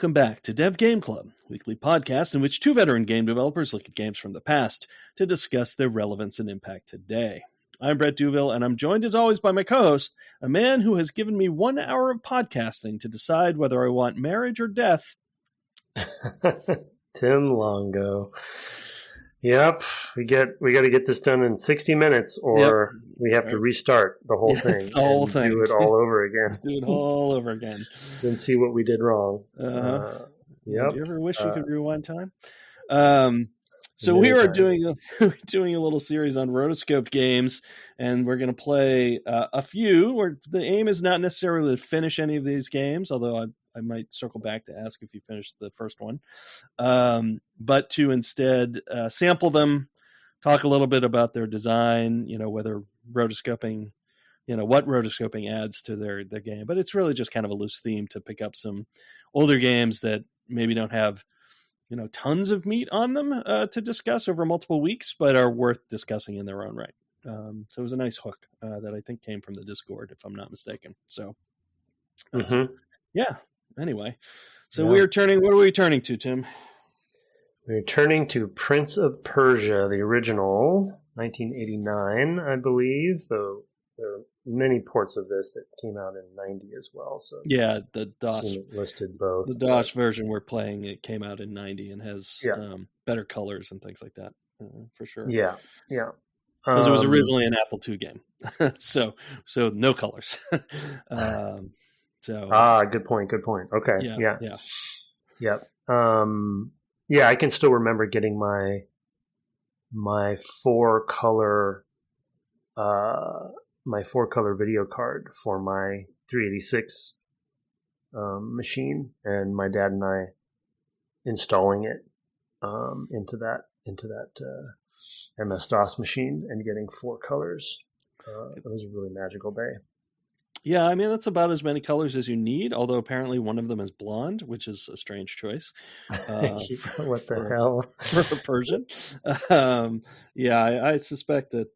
welcome back to Dev Game Club, weekly podcast in which two veteran game developers look at games from the past to discuss their relevance and impact today. I'm Brett Duville, and I'm joined as always by my co-host, a man who has given me 1 hour of podcasting to decide whether I want marriage or death. Tim Longo. Yep, we got to get this done in 60 minutes, or we have to restart the whole thing. The whole thing. Do it all over again. Do it all over again. Then see what we did wrong. Yep. Do you ever wish you could rewind time? So we are doing a little series on rotoscoped games, and we're going to play a few. Where the aim is not necessarily to finish any of these games, although I might circle back to ask if you finished the first one, but to instead sample them, talk a little bit about their design, whether rotoscoping, what rotoscoping adds to their game. But it's really just kind of a loose theme to pick up some older games that maybe don't have tons of meat on them to discuss over multiple weeks, but are worth discussing in their own right. So it was a nice hook that I think came from the Discord, if I'm not mistaken. So, yeah. Anyway, so what are we turning to, Tim? We're turning to Prince of Persia, the original, 1989, I believe. Though there are many ports of this that came out in 90 as well. So yeah, the DOS listed both. The DOS version we're playing, it came out in 90 and has better colors and things like that, for sure. Yeah. Because it was originally an Apple II game, so no colors. Good point. Okay. Yeah. I can still remember getting my four color video card for my 386 machine, and my dad and I installing it into that MS-DOS machine and getting four colors. It was a really magical day. Yeah, I mean, that's about as many colors as you need, although apparently one of them is blonde, which is a strange choice. What the hell? For a Persian. I suspect that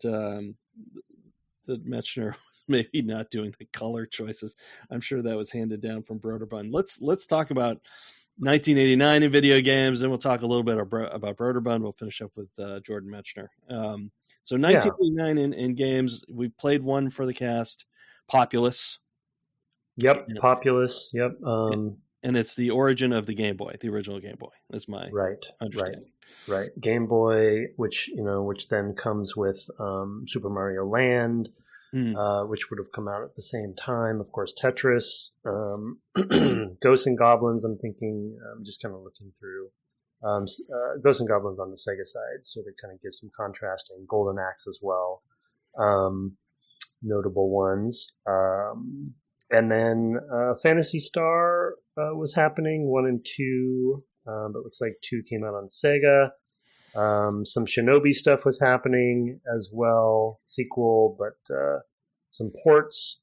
that Mechner was maybe not doing the color choices. I'm sure that was handed down from Broderbund. Let's talk about 1989 in video games, and we'll talk a little bit about Broderbund. We'll finish up with Jordan Mechner. So 1989 in games, we played one for the cast. Populous. Yep, Populous. Yep. And it's the origin of the Game Boy, the original Game Boy. That's my understanding. Right. Game Boy, which then comes with Super Mario Land, which would have come out at the same time. Of course, Tetris, Ghosts and Goblins. I'm thinking, just kind of looking through. Ghosts and Goblins on the Sega side, so to kind of give some contrasting. Golden Axe as well. Notable ones. And then Phantasy Star was happening, 1 and 2, but looks like 2 came out on Sega. Some Shinobi stuff was happening as well, sequel, but some ports.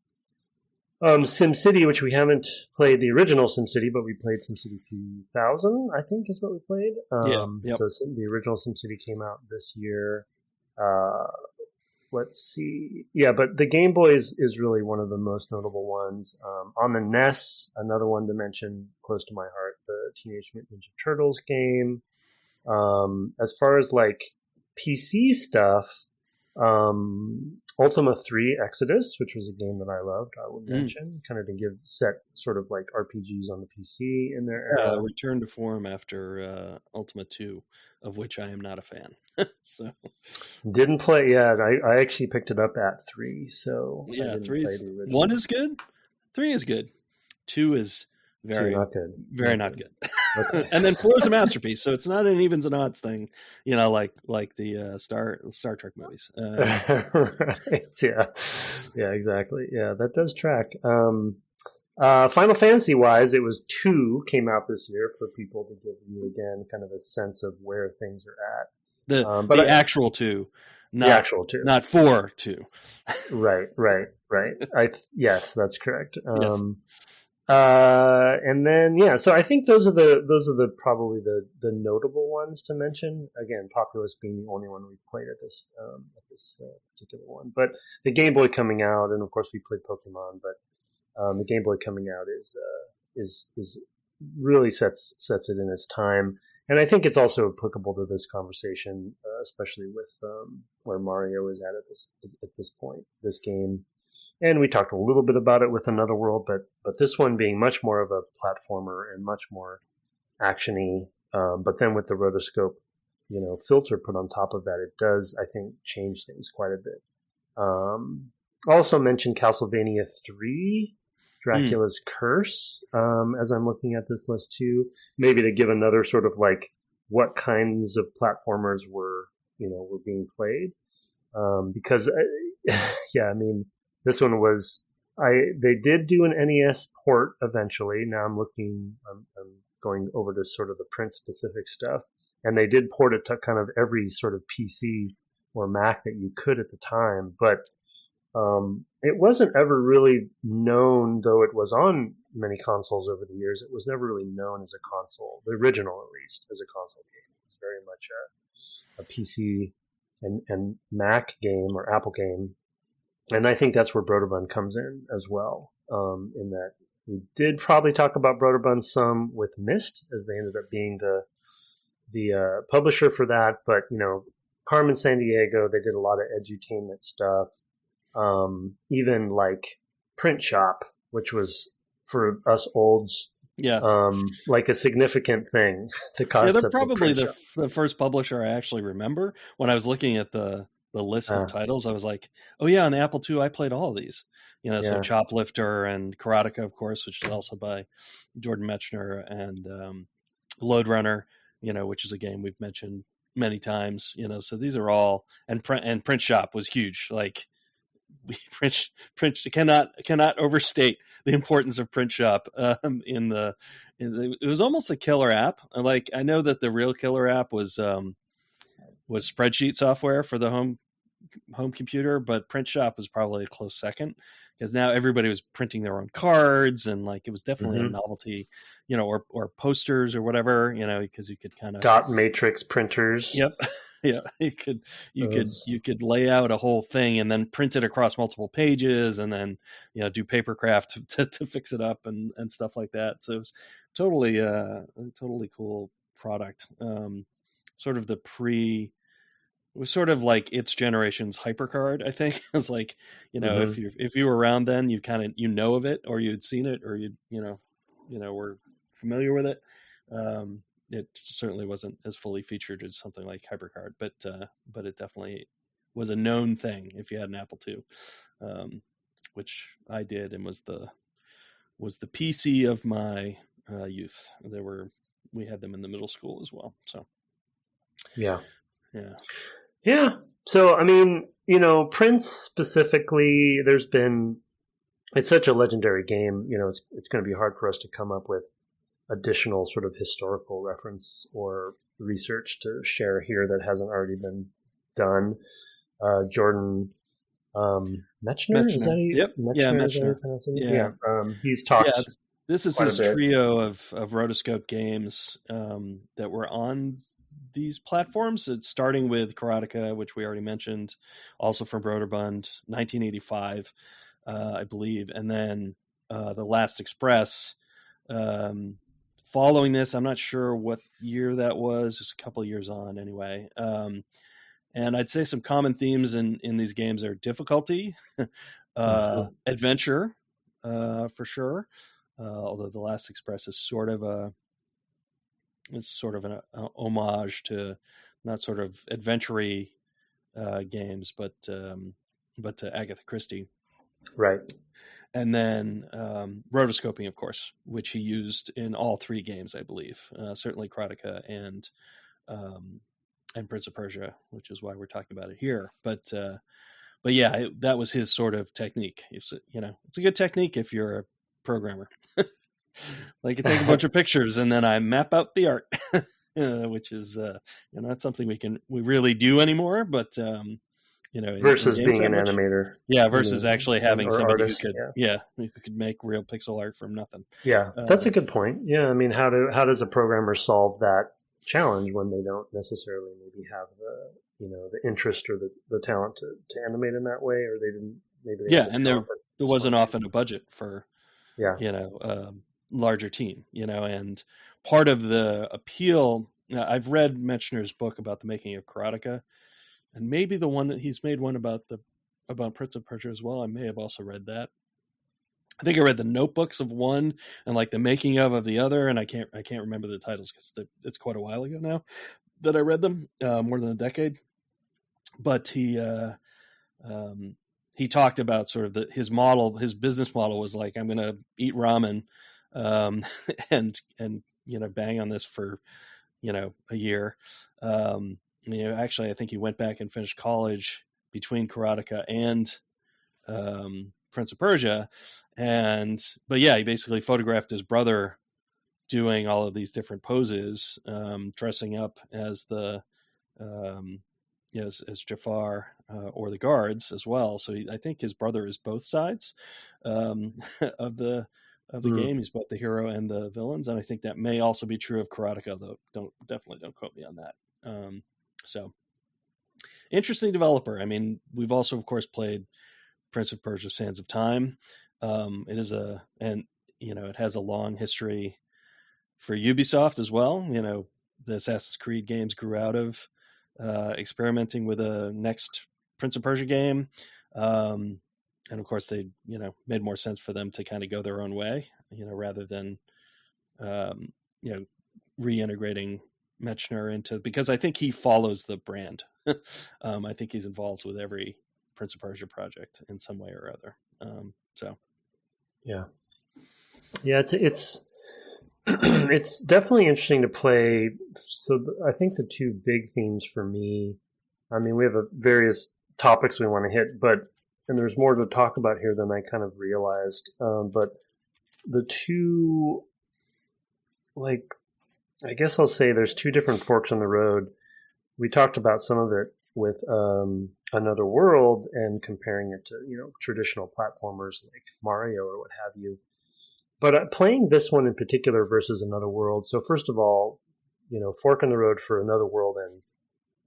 SimCity, which we haven't played the original SimCity, but we played SimCity 2000, I think is what we played. So the original SimCity came out this year. Let's see. Yeah, but the Game Boy is really one of the most notable ones. On the NES, another one to mention close to my heart, the Teenage Mutant Ninja Turtles game. As far as like PC stuff, Ultima 3 Exodus, which was a game that I loved, I would mention, kind of to give set sort of like RPGs on the PC in their era. Return to form after Ultima 2, of which I am not a fan. So didn't play. Yeah, I actually picked it up at 3. So yeah, 1 is good. 3 is good. 2 is very not good. Very not good. Okay. And then 4 is a masterpiece. So it's not an evens and odds thing, like the Star Trek movies. Right. Yeah, exactly. Yeah, that does track. Final Fantasy wise, it was 2 came out this year for people to give you again kind of a sense of where things are at. The actual 2, not the actual 2, not 4-2. Right. Yes, that's correct. Yes. And then so I think those are the probably the notable ones to mention. Again, Populous being the only one we've played at this particular one, but the Game Boy coming out, and of course we played Pokemon, but the Game Boy coming out is really sets it in its time. And I think it's also applicable to this conversation, especially with where Mario is at this point, this game. And we talked a little bit about it with Another World, but this one being much more of a platformer and much more actiony. But then with the rotoscope, filter put on top of that, it does, I think, change things quite a bit. Also mentioned Castlevania 3, Dracula's Curse, as I'm looking at this list too. Maybe to give another sort of like what kinds of platformers were being played. Because, yeah, I mean, this one was, they did do an NES port eventually. Now I'm going over to sort of the Prince specific stuff. And they did port it to kind of every sort of PC or Mac that you could at the time. But it wasn't ever really known, though it was on many consoles over the years. It was never really known as a console, the original at least, as a console game. It was very much a PC and Mac game or Apple game. And I think that's where Broderbund comes in as well, in that we did probably talk about Broderbund some with Myst, as they ended up being the publisher for that. But, Carmen Sandiego, they did a lot of edutainment stuff. Even like Print Shop, which was for us olds, like a significant thing. The concept. They're probably the first publisher I actually remember. When I was looking at the list of titles, I was like, oh yeah, on the Apple II, I played all of these. So Choplifter and Karateka, of course, which is also by Jordan Mechner, and Lode Runner, which is a game we've mentioned many times. So these are all, and Print Shop was huge. Like, Print cannot overstate the importance of Print Shop. It was almost a killer app. Like, I know that the real killer app was spreadsheet software for the home computer, but Print Shop was probably a close second, because now everybody was printing their own cards, and like it was definitely a novelty, or posters or whatever, because you could kind of dot matrix printers. Yep. Yeah, you could lay out a whole thing and then print it across multiple pages, and then do papercraft to fix it up and stuff like that. So it was totally a totally cool product. Sort of it was sort of like its generation's HyperCard, I think. It's like, if you were around then, you kind of of it, or you'd seen it, or were familiar with it. It certainly wasn't as fully featured as something like HyperCard, but it definitely was a known thing if you had an Apple II, which I did, and was the PC of my youth. We had them in the middle school as well. So yeah. So I mean, Prince specifically, it's such a legendary game. It's going to be hard for us to come up with additional sort of historical reference or research to share here that hasn't already been done. Jordan Mechner, is that Yep. Mechner. Yeah. He's talked. Yeah, this is his trio of rotoscope games that were on these platforms. It's starting with Karateka, which we already mentioned, also from Broderbund, 1985, I believe, and then The Last Express. Following this, I'm not sure what year that was. Just a couple of years on, anyway. And I'd say some common themes in these games are difficulty, adventure, for sure. Although The Last Express is sort of an homage to not sort of adventure-y games, but to Agatha Christie, right? And then rotoscoping, of course, which he used in all three games, I believe. Certainly Karateka and Prince of Persia, which is why we're talking about it here. But yeah, that was his sort of technique. It's a good technique if you're a programmer. Like, I take a bunch of pictures and then I map out the art, which is not something we really do anymore. But versus being an animator, versus actually having somebody artist, who could make real pixel art from nothing. Yeah, that's a good point. Yeah, I mean, how does a programmer solve that challenge when they don't necessarily maybe have the interest or the talent to animate in that way, or they didn't maybe. And there wasn't often a budget for larger team, and part of the appeal. I've read Mechner's book about the making of Karateka, and maybe the one that he's made one about Prince of Persia as well. I may have also read that. I think I read the notebooks of one and like the making of the other, and I can't remember the titles because it's quite a while ago now that I read them, more than a decade. But he talked about sort of his business model was like, I'm going to eat ramen, and bang on this for a year. Actually, I think he went back and finished college between Karateka and Prince of Persia, but he basically photographed his brother doing all of these different poses, dressing up as as Jafar or the guards as well. So I think his brother is both sides of the game. He's both the hero and the villains, and I think that may also be true of Karateka, though definitely don't quote me on that. So interesting developer. I mean, we've also of course played Prince of Persia: Sands of Time. It has a long history for Ubisoft as well. The Assassin's Creed games grew out of experimenting with a next Prince of Persia game. And of course they, made more sense for them to kind of go their own way, rather than, reintegrating Mechner because I think he follows the brand. I think he's involved with every Prince of Persia project in some way or other. It's it's definitely interesting to play. So I think the two big themes for me, I mean, we have various topics we want to hit, and there's more to talk about here than I kind of realized. But the two, I guess I'll say there's two different forks in the road. We talked about some of it with Another World and comparing it to, traditional platformers like Mario or what have you. But playing this one in particular versus Another World. So first of all, fork in the road for Another World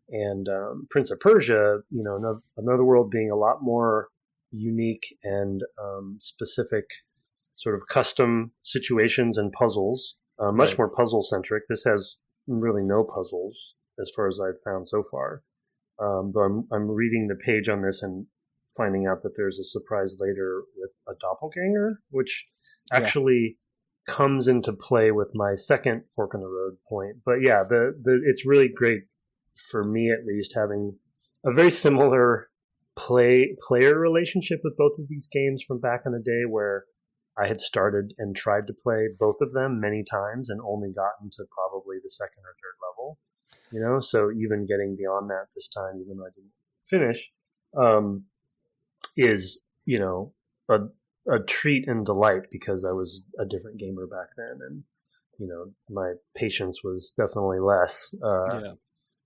and Prince of Persia. Another World being a lot more unique and specific, sort of custom situations and puzzles. Much more puzzle centric. This has really no puzzles as far as I've found so far. But I'm reading the page on this and finding out that there's a surprise later with a doppelganger, which actually comes into play with my second fork in the road point. But it's really great for me, at least, having a very similar player relationship with both of these games from back in the day, where I had started and tried to play both of them many times and only gotten to probably the second or third level. So even getting beyond that this time, even though I didn't finish, is, a treat and delight, because I was a different gamer back then, and my patience was definitely less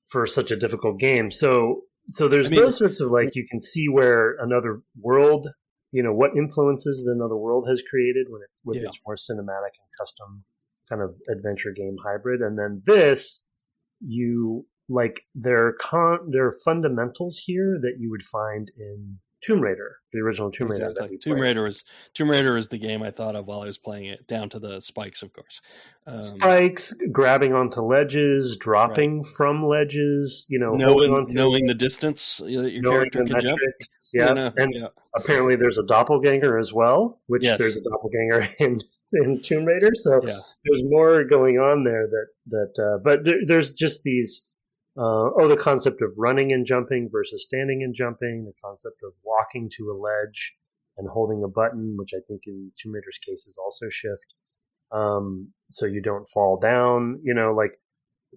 for such a difficult game. So there's those sorts of, you can see where Another World, what influences the Another World has created with its more cinematic and custom kind of adventure game hybrid, and then this, there are fundamentals here that you would find in Tomb Raider, the original Tomb Raider. Exactly. Tomb Raider is the game I thought of while I was playing it, down to the spikes, of course. Spikes, grabbing onto ledges, dropping from ledges, knowing the distance that your character can jump. Apparently there's a doppelganger as well, which there's a doppelganger in Tomb Raider. So there's more going on there but there's just these. The concept of running and jumping versus standing and jumping, the concept of walking to a ledge and holding a button, which I think in Tomb Raider's case is also shift, so you don't fall down,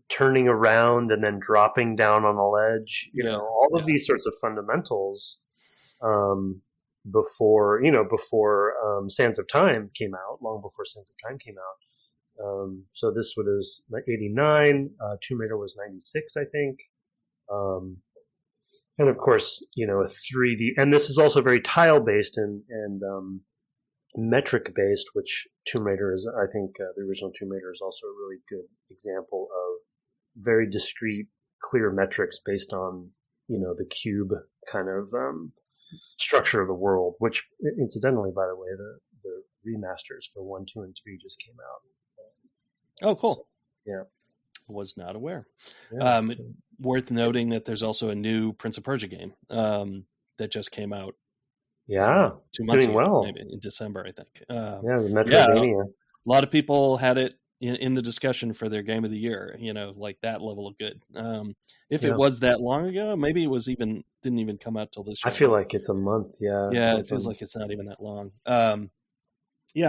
turning around and then dropping down on a ledge, all of these sorts of fundamentals before Sands of Time came out, long before Sands of Time came out. So this was 89, Tomb Raider was 96, I think. And of course, a 3D, and this is also very tile based and metric based, which Tomb Raider is, I think, the original Tomb Raider is also a really good example of very discrete, clear metrics based on, the cube kind of structure of the world, which incidentally, by the way, the remasters for 1, 2, and 3 just came out. Oh, cool. So, yeah. Was not aware. Yeah. Worth noting that there's also a new Prince of Persia game that just came out. Yeah, 2 months doing ago, well. maybe in December, I think. The Metroidvania. A lot of people had it in the discussion for their game of the year. Like that level of good. If it was that long ago, maybe it didn't even come out till this year. I feel like it's a month. Yeah. Yeah, it feels like it's not even that long. I've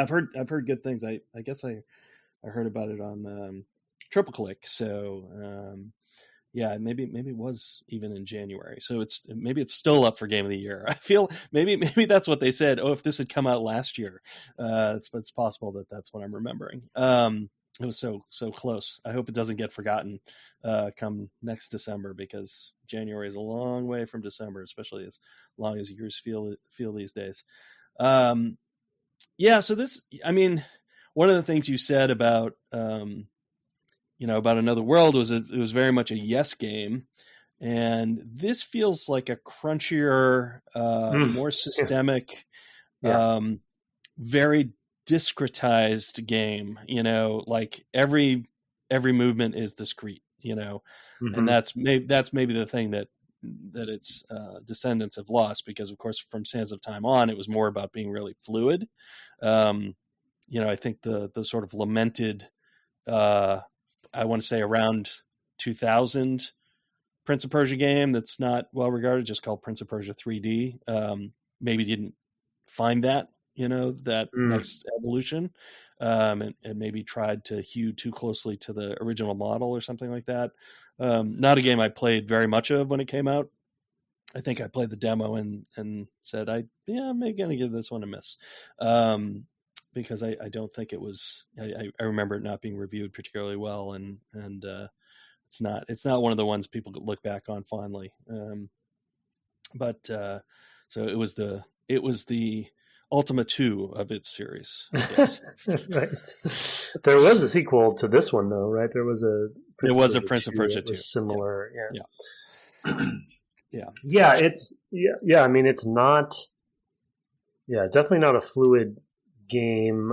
heard good things. I guess I heard about it on Triple Click. So maybe it was even in January. So maybe it's still up for Game of the Year. I feel maybe that's what they said. Oh, if this had come out last year, it's possible that's what I'm remembering. It was so close. I hope it doesn't get forgotten come next December, because January is a long way from December, especially as long as years feel these days. So this, I mean, one of the things you said about about Another World was it was very much a yes game, and this feels like a crunchier, more systemic, very discretized game. Like every movement is discrete. And that's maybe the thing that its descendants have lost, because of course from Sands of Time on it was more about being really fluid. I think the sort of lamented, I want to say around 2000 Prince of Persia game that's not well regarded, just called Prince of Persia 3D, maybe didn't find that next evolution, and maybe tried to hew too closely to the original model or something like that. Not a game I played very much of when it came out. I think I played the demo and said I'm maybe gonna give this one a miss, because I don't think it was. I remember it not being reviewed particularly well, and it's not one of the ones people look back on fondly. So it was the Ultima 2 of its series, I guess. Right. There was a sequel to this one, though, right? There was a Prince of Persia 2. Similar, yeah. I mean, it's not. Yeah, definitely not a fluid game,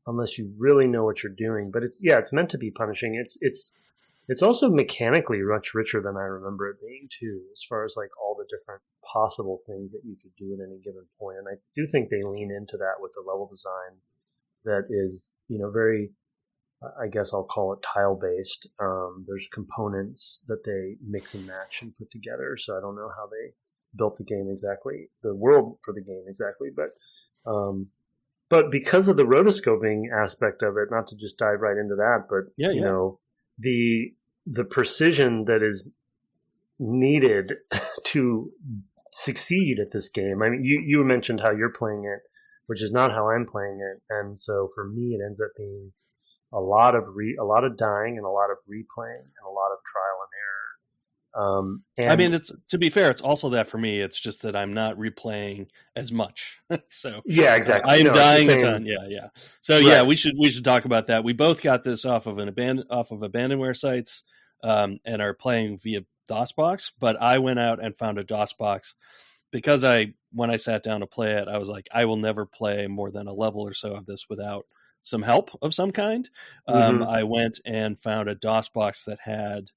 unless you really know what you're doing. But it's meant to be punishing. It's also mechanically much richer than I remember it being too, as far as like all the different possible things that you could do at any given point. And I do think they lean into that with the level design that is, very, I guess I'll call it tile based. There's components that they mix and match and put together. So I don't know how they built the game exactly, the world for the game exactly, but because of the rotoscoping aspect of it, not to just dive right into that, but the precision that is needed to succeed at this game. I mean, you mentioned how you're playing it, which is not how I'm playing it, and so for me, it ends up being a lot of dying and a lot of replaying and a lot of trial and error. And I mean, to be fair, it's also that for me, it's just that I'm not replaying as much. So yeah, exactly. I am dying a ton. Yeah. So right. we should talk about that. We both got this off of abandonware sites, and are playing via DOSBox. But I went out and found a DOSBox because when I sat down to play it, I was like, I will never play more than a level or so of this without some help of some kind. I went and found a DOSBox that had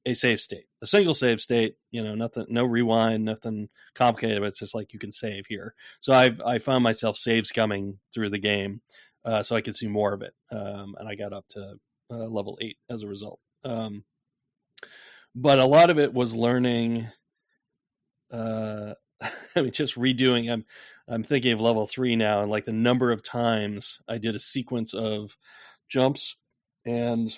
a save state, a single save state, nothing, no rewind, nothing complicated, but it's just like you can save here. So I found myself save scumming through the game, so I could see more of it. And I got up to level 8 as a result. But a lot of it was learning, just redoing. I'm thinking of level 3 now, and like the number of times I did a sequence of jumps and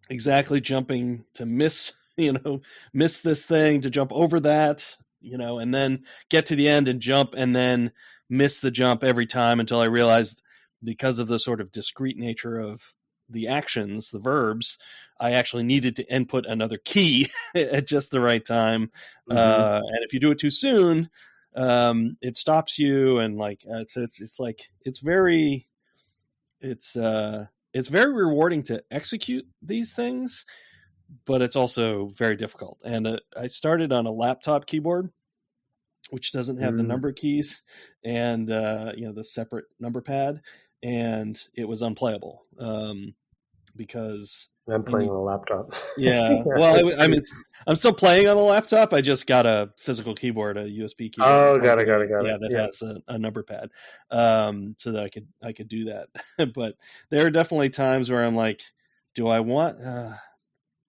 exactly jumping to miss this thing, to jump over that, and then get to the end and jump and then miss the jump every time, until I realized, because of the sort of discrete nature of the actions, the verbs, I actually needed to input another key at just the right time. And if you do it too soon, it stops you. And so it's very rewarding to execute these things, but it's also very difficult. And I started on a laptop keyboard, which doesn't have the number keys and the separate number pad, and it was unplayable because I'm playing on a laptop. Yeah, well, I mean, I'm still playing on a laptop. I just got a physical keyboard, a USB keyboard. Oh, got it. Yeah, that has a number pad, so that I could do that. But there are definitely times where I'm like, do I want?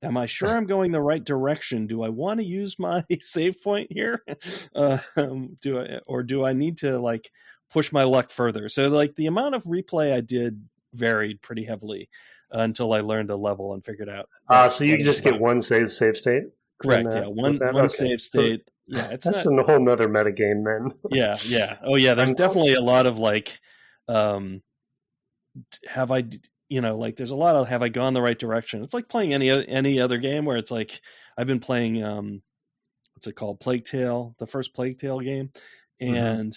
Am I sure I'm going the right direction? Do I want to use my save point here? Do I need to like push my luck further? So like the amount of replay I did varied pretty heavily until I learned a level and figured out. So you just get one save state? Correct. Yeah, one save state. So that's a whole nother meta game then. Yeah. Oh yeah, there's definitely a lot of like, have I? There's a lot of have I gone the right direction? It's like playing any other game where it's like I've been playing what's it called, Plague Tale, the first Plague Tale game, and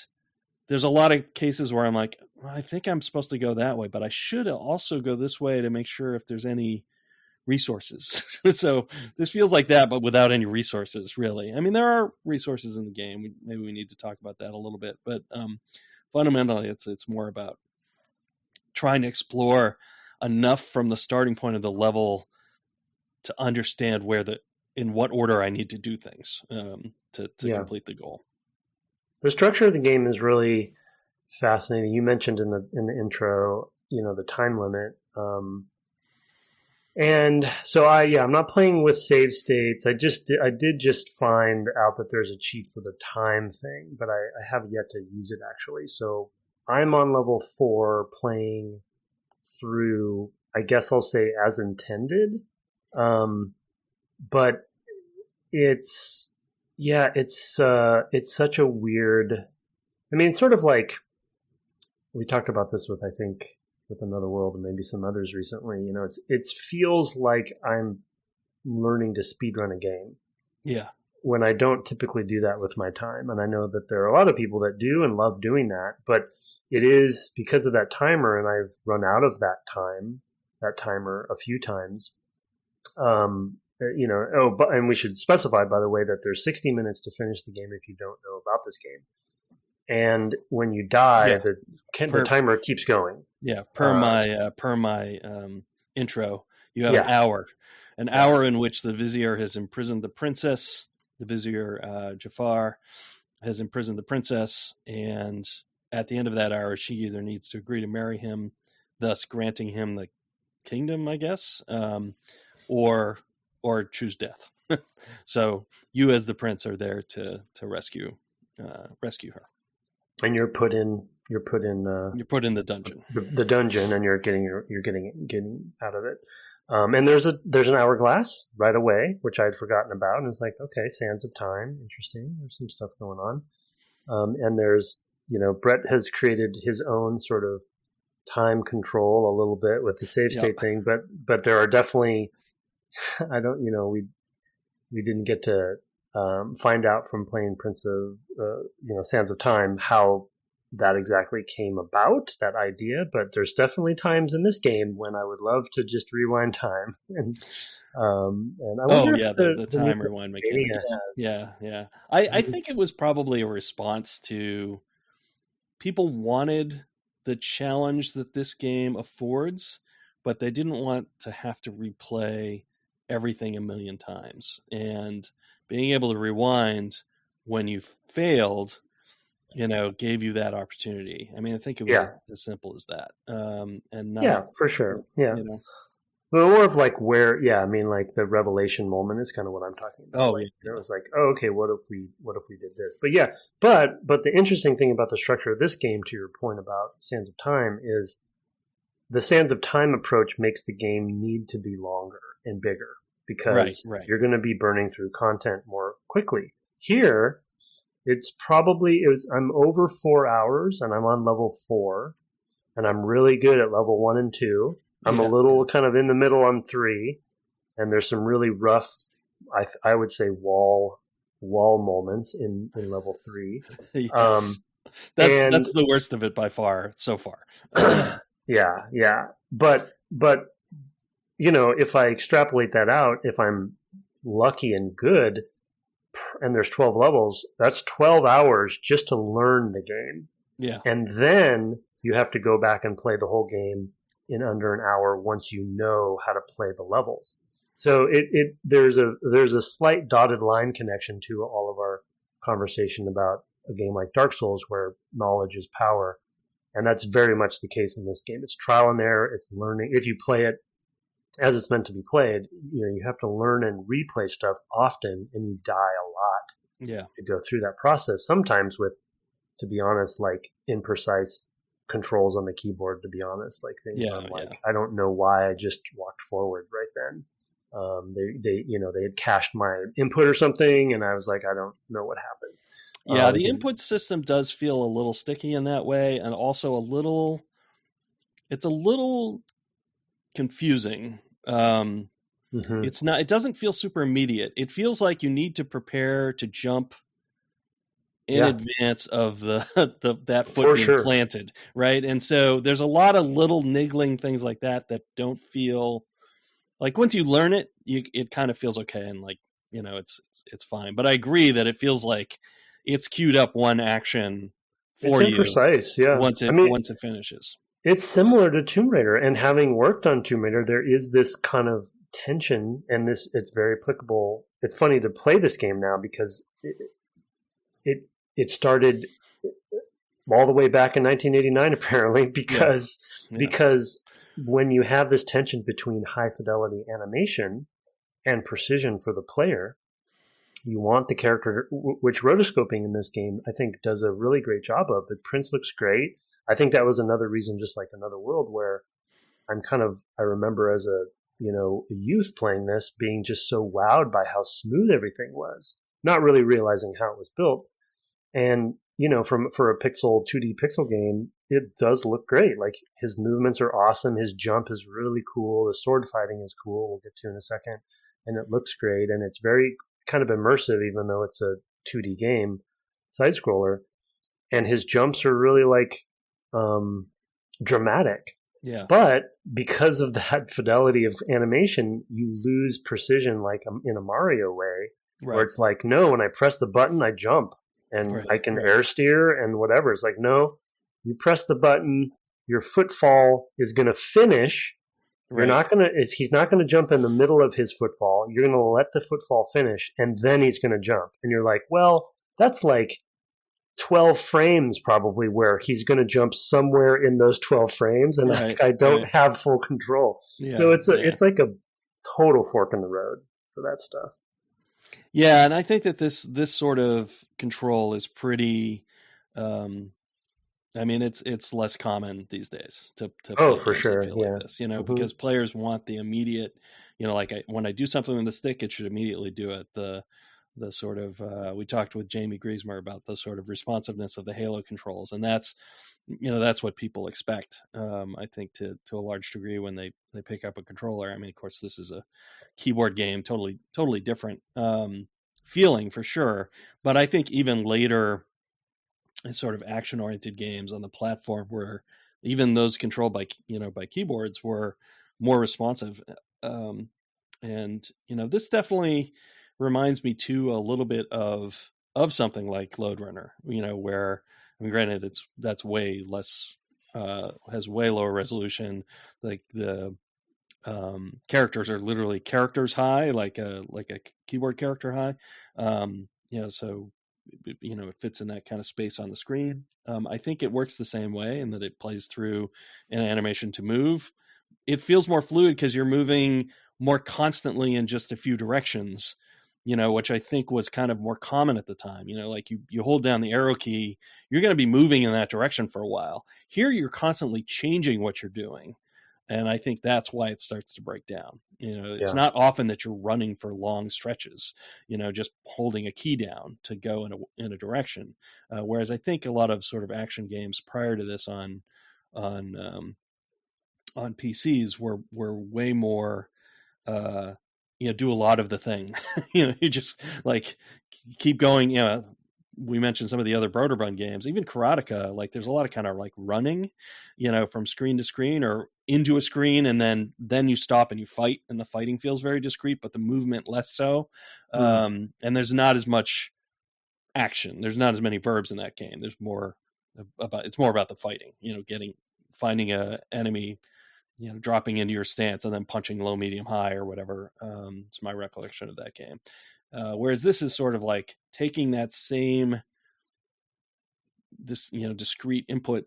there's a lot of cases where I'm like, well, I think I'm supposed to go that way, but I should also go this way to make sure if there's any resources. So this feels like that, but without any resources, really. I mean, there are resources in the game. Maybe we need to talk about that a little bit, but fundamentally, it's more about trying to explore enough from the starting point of the level to understand in what order I need to do things to complete the goal. The structure of the game is really fascinating. You mentioned in the intro, the time limit. And so I'm not playing with save states. I did just find out that there's a cheat for the time thing, but I have yet to use it actually. So I'm on level 4 playing through, I guess I'll say as intended. But it's such a weird, I mean, it's sort of like, we talked about this with Another World and maybe some others recently, it feels like I'm learning to speedrun a game. Yeah. When I don't typically do that with my time. And I know that there are a lot of people that do and love doing that, but it is because of that timer, and I've run out of that timer a few times. And we should specify, by the way, that there's 60 minutes to finish the game if you don't know about this game. And when you die, the timer keeps going. Yeah, per my intro, you have an hour in which the vizier has imprisoned the princess. The vizier Jafar has imprisoned the princess, and at the end of that hour, she either needs to agree to marry him, thus granting him the kingdom, I guess, or choose death. So you, as the prince, are there to rescue her. And you're put in the dungeon. The dungeon, and you're getting out of it. And there's an hourglass right away, which I'd forgotten about, and it's like, okay, Sands of Time, interesting. There's some stuff going on. And there's, Brett has created his own sort of time control a little bit with the save state thing, but there are definitely, we didn't get to find out from playing Prince of, Sands of Time how that exactly came about, that idea, but there's definitely times in this game when I would love to just rewind time. And I wonder if the time rewind mechanic. Yeah. I think it was probably a response to people wanted the challenge that this game affords, but they didn't want to have to replay everything a million times. And being able to rewind when you failed, gave you that opportunity. I mean, I think it was as simple as that. And not, for sure. Yeah. Well, more of like like the revelation moment is kind of what I'm talking about. It was like, oh, okay, what if we did this? But the interesting thing about the structure of this game, to your point about Sands of Time, is the Sands of Time approach makes the game need to be longer and bigger because you're going to be burning through content more quickly. Here, I'm over 4 hours and I'm on level 4, and I'm really good at level 1 and 2. I'm a little kind of in the middle on 3, and there's some really rough, I would say, wall moments in level 3. Yes. That's the worst of it by far so far. Yeah. But if I extrapolate that out, if I'm lucky and good, and there's 12 levels, that's 12 hours just to learn the game. Yeah. And then you have to go back and play the whole game in under an hour once you know how to play the levels. So there's a slight dotted line connection to all of our conversation about a game like Dark Souls where knowledge is power. And that's very much the case in this game. It's trial and error, it's learning. If you play it as it's meant to be played, you have to learn and replay stuff often, and you die a lot to go through that process. Sometimes with, to be honest, like imprecise controls on the keyboard, to be honest, like things I'm like, I don't know why I just walked forward right then. They had cached my input or something, and I was like, I don't know what happened. Yeah, the input system does feel a little sticky in that way, and also it's a little confusing. It's not. It doesn't feel super immediate. It feels like you need to prepare to jump in advance of that foot being planted, right? And so there's a lot of little niggling things like that don't feel like, once you learn it, it kind of feels okay, and like, it's fine. But I agree that it feels like it's queued up one action for you. It's imprecise, yeah. Once it finishes. It's similar to Tomb Raider, and having worked on Tomb Raider, there is this kind of tension, and it's very applicable. It's funny to play this game now because it started all the way back in 1989, apparently, because when you have this tension between high fidelity animation and precision for the player, you want the character, which rotoscoping in this game, I think, does a really great job of. The Prince looks great. I think that was another reason, just like Another World, where I remember as a youth playing this, being just so wowed by how smooth everything was, not really realizing how it was built. And, for a 2D pixel game, it does look great. Like, his movements are awesome. His jump is really cool. The sword fighting is cool. We'll get to in a second. And it looks great. And it's very kind of immersive, even though it's a 2D game, side scroller. And his jumps are really like, dramatic. Yeah. But because of that fidelity of animation, you lose precision, like in a Mario way, where it's like, no, when I press the button, I jump and I can air steer and whatever. It's like, no, you press the button, your footfall is going to finish. You're not going to, he's not going to jump in the middle of his footfall. You're going to let the footfall finish, and then he's going to jump. And you're like, well, that's like 12 frames probably where he's going to jump somewhere in those 12 frames, and I don't have full control. Yeah, so it's like a total fork in the road for that stuff. Yeah, and I think that this sort of control is pretty. It's less common these days to play for sure, like this, because players want the immediate, like when I do something with the stick, it should immediately do it. The sort of we talked with Jamie Griesmer about the sort of responsiveness of the Halo controls, and that's what people expect. I think to a large degree when they pick up a controller. I mean, of course, this is a keyboard game, totally different feeling for sure. But I think even later, sort of action-oriented games on the platform, where even those controlled by keyboards were more responsive, and this definitely reminds me too a little bit of something like Lode Runner, where, I mean, granted that's way less, has way lower resolution. Like the characters are literally characters high, like a keyboard character high. So it fits in that kind of space on the screen. I think it works the same way in that it plays through an animation to move. It feels more fluid because you're moving more constantly in just a few directions, which I think was kind of more common at the time. Like you hold down the arrow key, you're going to be moving in that direction for a while. Here, you're constantly changing what you're doing. And I think that's why it starts to break down. It's not often that you're running for long stretches, just holding a key down to go in a direction. Whereas I think a lot of sort of action games prior to this on PCs were way more, do a lot of the thing. You just like keep going, we mentioned some of the other Broderbund games, even Karateka, like there's a lot of kind of like running, from screen to screen or into a screen, and then you stop and you fight, and the fighting feels very discrete, but the movement less so. And there's not as much action. There's not as many verbs in that game. There's more it's more about the fighting, finding a enemy, dropping into your stance and then punching low, medium, high or whatever. It's my recollection of that game. Whereas this is sort of like taking that same discrete input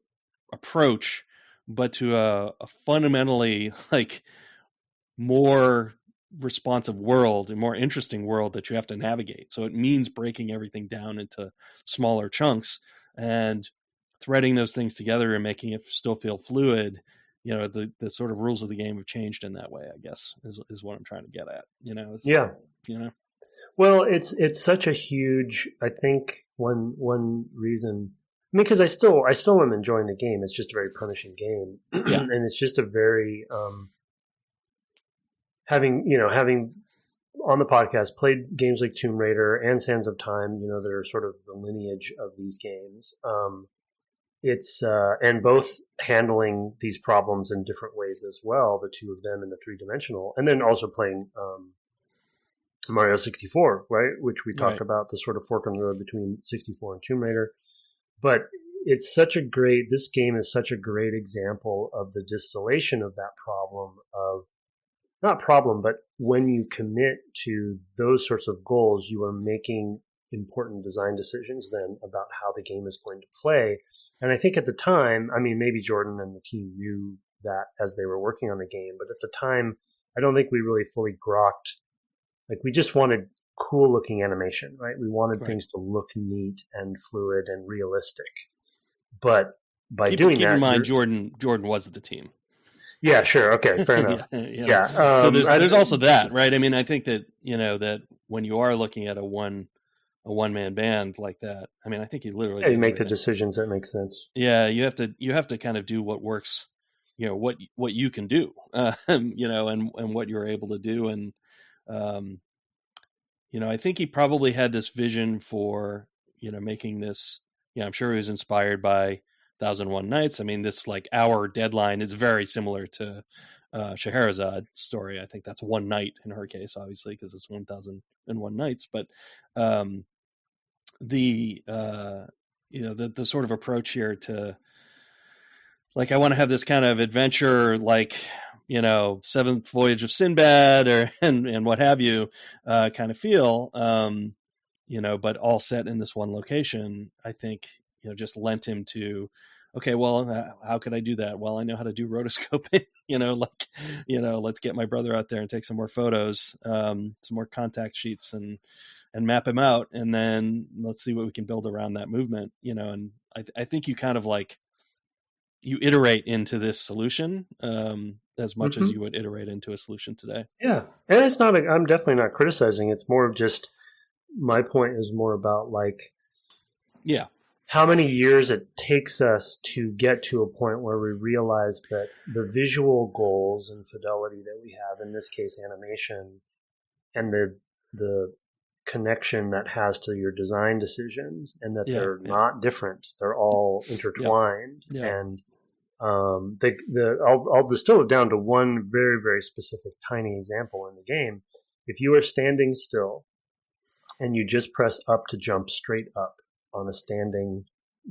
approach, but to a fundamentally like more responsive world and more interesting world that you have to navigate. So it means breaking everything down into smaller chunks and threading those things together and making it still feel fluid. The sort of rules of the game have changed in that way, I guess, is what I'm trying to get at. Well, it's such a huge, I think one reason, because I still am enjoying the game. It's just a very punishing game. Yeah. And it's just a very, having on the podcast played games like Tomb Raider and Sands of Time, that are sort of the lineage of these games. It's and both handling these problems in different ways as well, the two of them in the 3-dimensional, and then also playing Mario 64, right, which we talked about, the sort of fork in the road between 64 and Tomb Raider. But this game is such a great example of the distillation of that problem of, not problem, but when you commit to those sorts of goals, you are making important design decisions then about how the game is going to play. And I think at the time, maybe Jordan and the team knew that as they were working on the game, but at the time, I don't think we really fully grokked. Like, we just wanted cool looking animation, right? We wanted things to look neat and fluid and realistic. But by doing that, keep in mind, Jordan was the team. Yeah, sure. Okay, fair enough. Yeah. So there's also that, right? I think that, that when you are looking at a one-man band like that, I think you literally you make the decisions that make sense. Yeah, you have to kind of do what works, what you can do, and what you're able to do. And I think he probably had this vision for, making this, I'm sure he was inspired by 1001 Nights. This like hour deadline is very similar to Scheherazade story. I think that's one night in her case, obviously, because it's 1001 Nights. But the sort of approach here to, like, I want to have this kind of adventure, like, Seventh Voyage of Sinbad and what have you, kind of feel, but all set in this one location. I think, just lent him to, okay, well, how could I do that? Well, I know how to do rotoscoping, let's get my brother out there and take some more photos, some more contact sheets and map him out. And then let's see what we can build around that movement, and I think you kind of like, you iterate into this solution as much as you would iterate into a solution today. Yeah. And it's not, I'm definitely not criticizing. It's more of just, my point is more about like, how many years it takes us to get to a point where we realize that the visual goals and fidelity that we have, in this case, animation, and the connection that has to your design decisions, and that they're not different. They're all intertwined. Yeah. And I'll distill it down to one very, very specific tiny example in the game. If you are standing still and you just press up to jump straight up on a standing,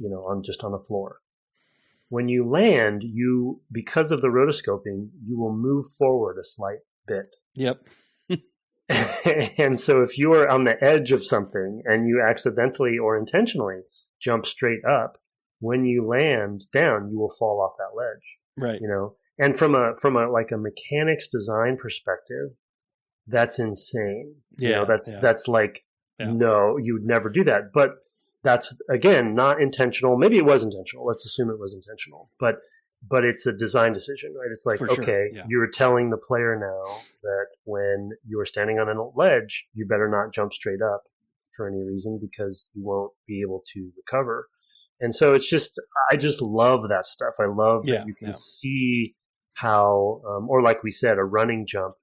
on a floor, when you land, because of the rotoscoping, you will move forward a slight bit. Yep. And so if you are on the edge of something and you accidentally or intentionally jump straight up, when you land down, you will fall off that ledge. Right. And from a like a mechanics design perspective, that's insane. Yeah. That's like, no, you would never do that. But that's, again, not intentional. Maybe it was intentional. Let's assume it was intentional. But it's a design decision, right? It's like, you're telling the player now that when you're standing on a ledge, you better not jump straight up for any reason, because you won't be able to recover. And so it's just, I just love that stuff. I love that you can see how, or like we said, a running jump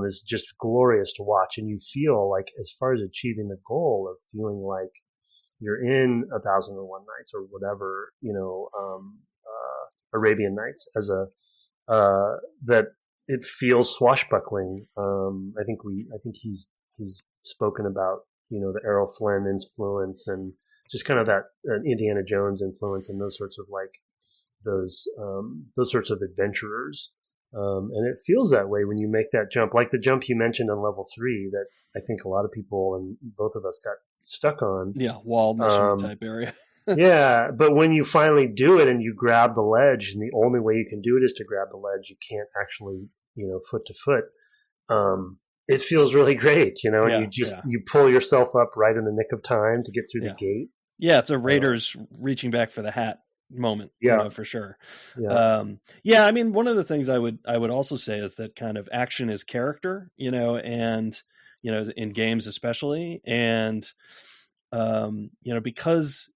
is just glorious to watch. And you feel like, as far as achieving the goal of feeling like you're in 1001 Nights or whatever, Arabian Nights as that it feels swashbuckling. I think he's spoken about, the Errol Flynn influence and just kind of that Indiana Jones influence and those sorts of those sorts of adventurers. And it feels that way when you make that jump, like the jump you mentioned on level 3 that I think a lot of people and both of us got stuck on. Yeah, wall mission type area. Yeah, but when you finally do it and you grab the ledge, and the only way you can do it is to grab the ledge, you can't actually, foot to foot. It feels really great, and you pull yourself up right in the nick of time to get through the gate. Yeah, it's a Raiders reaching back for the hat moment, for sure. I mean, one of the things I would also say is that kind of action is character, and in games especially, and because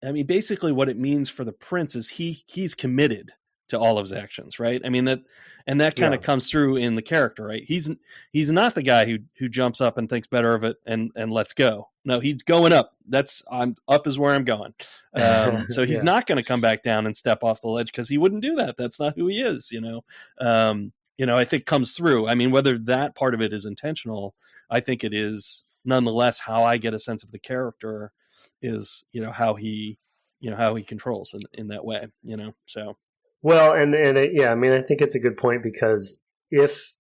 I mean, basically what it means for the prince is he's committed to all of his actions, right? I mean, that kind of comes through in the character, right? He's not the guy who jumps up and thinks better of it and lets go. No, he's going up. I'm up is where I'm going. So he's not going to come back down and step off the ledge because he wouldn't do that. That's not who he is, I think comes through. I mean, whether that part of it is intentional, I think it is nonetheless how I get a sense of the character is, how he controls in that way, so. Well, and I mean, I think it's a good point because if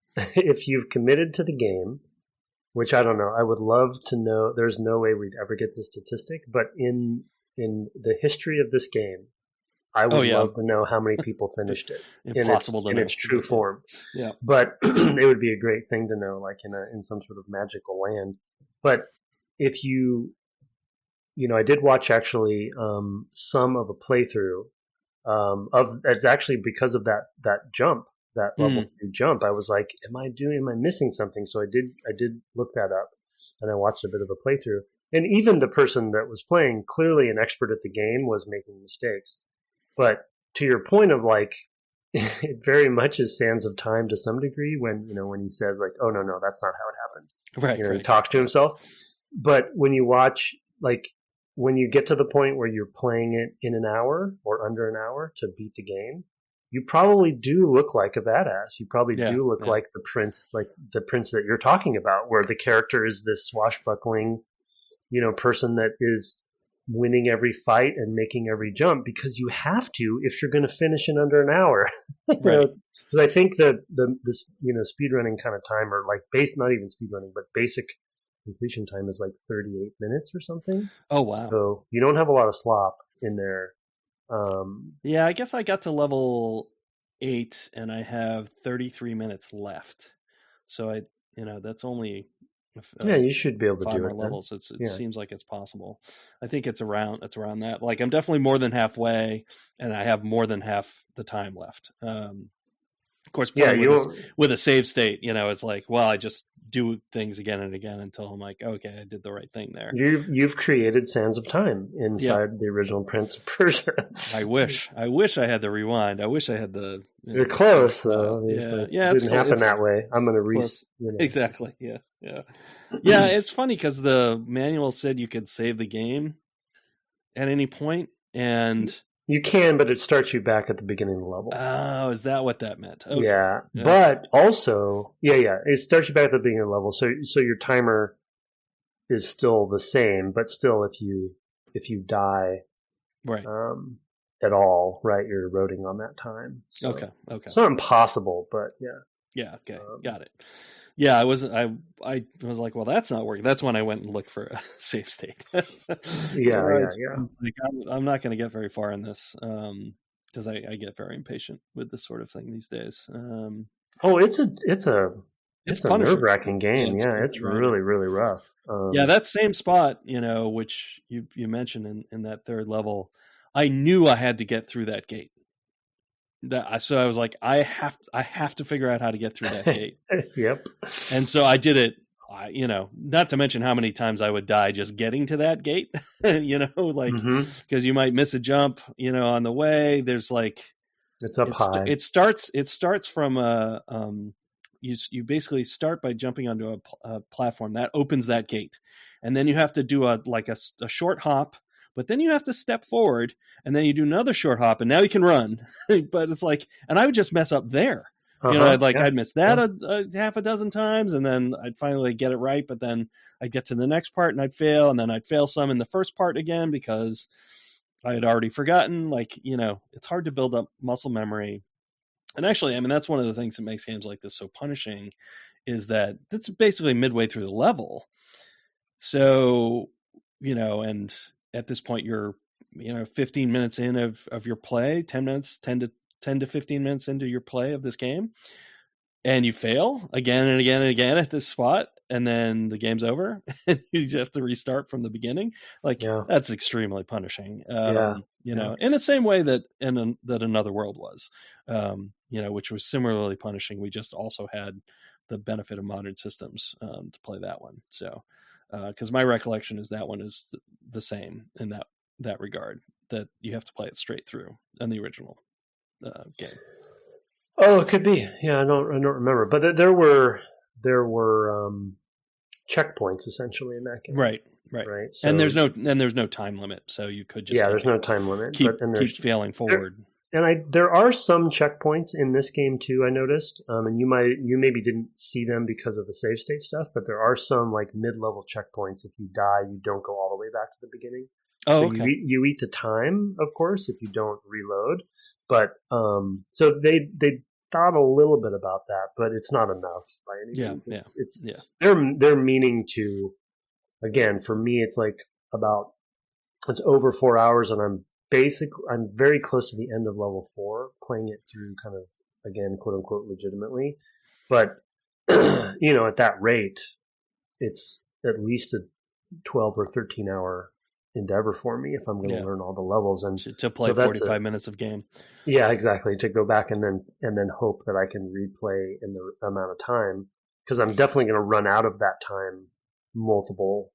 you've committed to the game, which I don't know, I would love to know. There's no way we'd ever get the statistic, but in the history of this game, I would love to know how many people finished it in its true form. Yeah, but it would be a great thing to know, like in some sort of magical land. But if I did watch actually some of a playthrough. It's actually because of that jump, that level 3 jump. I was like, am I missing something? So I did look that up, and I watched a bit of a playthrough. And even the person that was playing, clearly an expert at the game, was making mistakes. But to your point of it very much is Sands of Time to some degree when he says oh no, that's not how it happened. Right. Right. He talks to himself. But when you watch when you get to the point where you're playing it in an hour or under an hour to beat the game, you probably do look like a badass. You probably do look like the prince that you're talking about, where the character is this swashbuckling, person that is winning every fight and making every jump because you have to if you're going to finish in under an hour. Right. Because I think this speedrunning kind of time, or not even speedrunning, but basic completion time is 38 minutes or something. Oh, wow. So you don't have a lot of slop in there. I guess I got to level 8 and I have 33 minutes left. So that's only you should be able to 5 do more it. Levels. It seems like it's possible. I think it's around that. I'm definitely more than halfway and I have more than half the time left. Of course, with a save state, it's I just do things again and again until I'm like, okay, I did the right thing there. You've created Sands of Time inside the original Prince of Persia. I wish I had the rewind. I wish I had the. You're close though. It didn't happen that way. I'm going to Exactly. Yeah. It's funny because the manual said you could save the game at any point, and. You can, but it starts you back at the beginning of the level. Oh, is that what that meant? Okay. Yeah, but also, it starts you back at the beginning of the level. So your timer is still the same, but still, if you die, right, at all, right, you're eroding on that time. So, okay. It's not impossible, but yeah. Okay, got it. Yeah, I was like, well, that's not working. That's when I went and looked for a save state. Yeah. I'm not going to get very far in this because I get very impatient with this sort of thing these days. It's a nerve-wracking game. It's really, really rough. That same spot, which you mentioned in that third level, I knew I had to get through that gate. So I was like, I have to figure out how to get through that gate. Yep. And so I did it. Not to mention how many times I would die just getting to that gate. Because you might miss a jump, on the way. There's it's up high. It starts from you basically start by jumping onto a platform that opens that gate, and then you have to do a short hop but then you have to step forward and then you do another short hop and now you can run. But it's like, and I would just mess up there. I'd miss that a half a dozen times, and then I'd finally get it right. But then I'd get to the next part and I'd fail, and then I'd fail some in the first part again because I had already forgotten. It's hard to build up muscle memory. And actually, I mean, that's one of the things that makes games like this so punishing, is that it's basically midway through the level. So, and at this point you're, 15 minutes in of your play, 10 to 15 minutes into your play of this game, and you fail again and again and again at this spot, and then the game's over and you just have to restart from the beginning. That's extremely punishing. In the same way that that Another World was, which was similarly punishing. We just also had the benefit of modern systems to play that one. So, because my recollection is that one is the same in that regard, that you have to play it straight through in the original game. Oh, it could be. Yeah, I don't remember, but there were checkpoints essentially in that game. Right. So, and there's no time limit, so you could just there's no time limit. Keep failing forward. There are some checkpoints in this game too, I noticed, and you maybe didn't see them because of the save state stuff, but there are some like mid-level checkpoints. If you die, you don't go all the way back to the beginning. Oh, so okay. You eat the time, of course, if you don't reload. But so they thought a little bit about that, but it's not enough by any means. It's they're meaning to. Again, for me, it's like it's over 4 hours, and I'm very close to the end of level 4, playing it through kind of, again, quote unquote, legitimately. But at that rate, it's at least a 12 or 13 hour endeavor for me if I'm going to learn all the levels and to play 45 minutes of game. Yeah, exactly. To go back and then hope that I can replay in the amount of time, because I'm definitely going to run out of that time multiple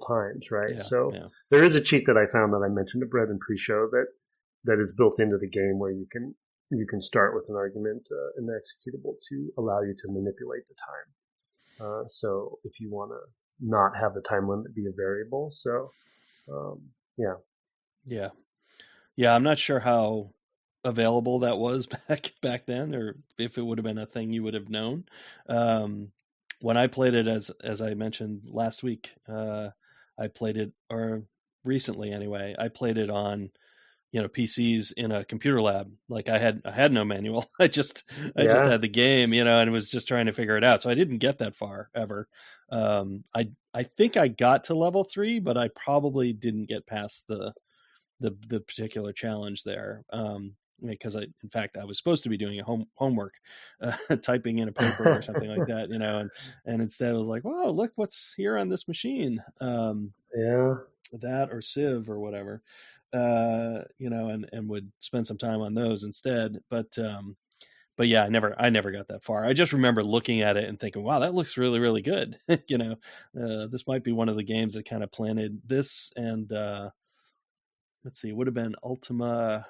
times, right? There is a cheat that I found that I mentioned to Brett in pre-show that is built into the game, where you can start with an argument in the executable to allow you to manipulate the time. So if you want to not have the time limit be a variable, I'm not sure how available that was back then, or if it would have been a thing you would have known. When I played it, as I mentioned last week, I played it, or recently anyway, I played it on PCs in a computer lab. Like I had no manual. I just had the game, and was just trying to figure it out. So I didn't get that far ever. I think I got to level 3, but I probably didn't get past the particular challenge there. Because in fact, I was supposed to be doing a homework, typing in a paper or something like that, and instead I was like, "Wow, look what's here on this machine." That or Civ or whatever, and would spend some time on those instead. But yeah, I never got that far. I just remember looking at it and thinking, "Wow, that looks really, really good." This might be one of the games that kind of planted this, and let's see, it would have been Ultima.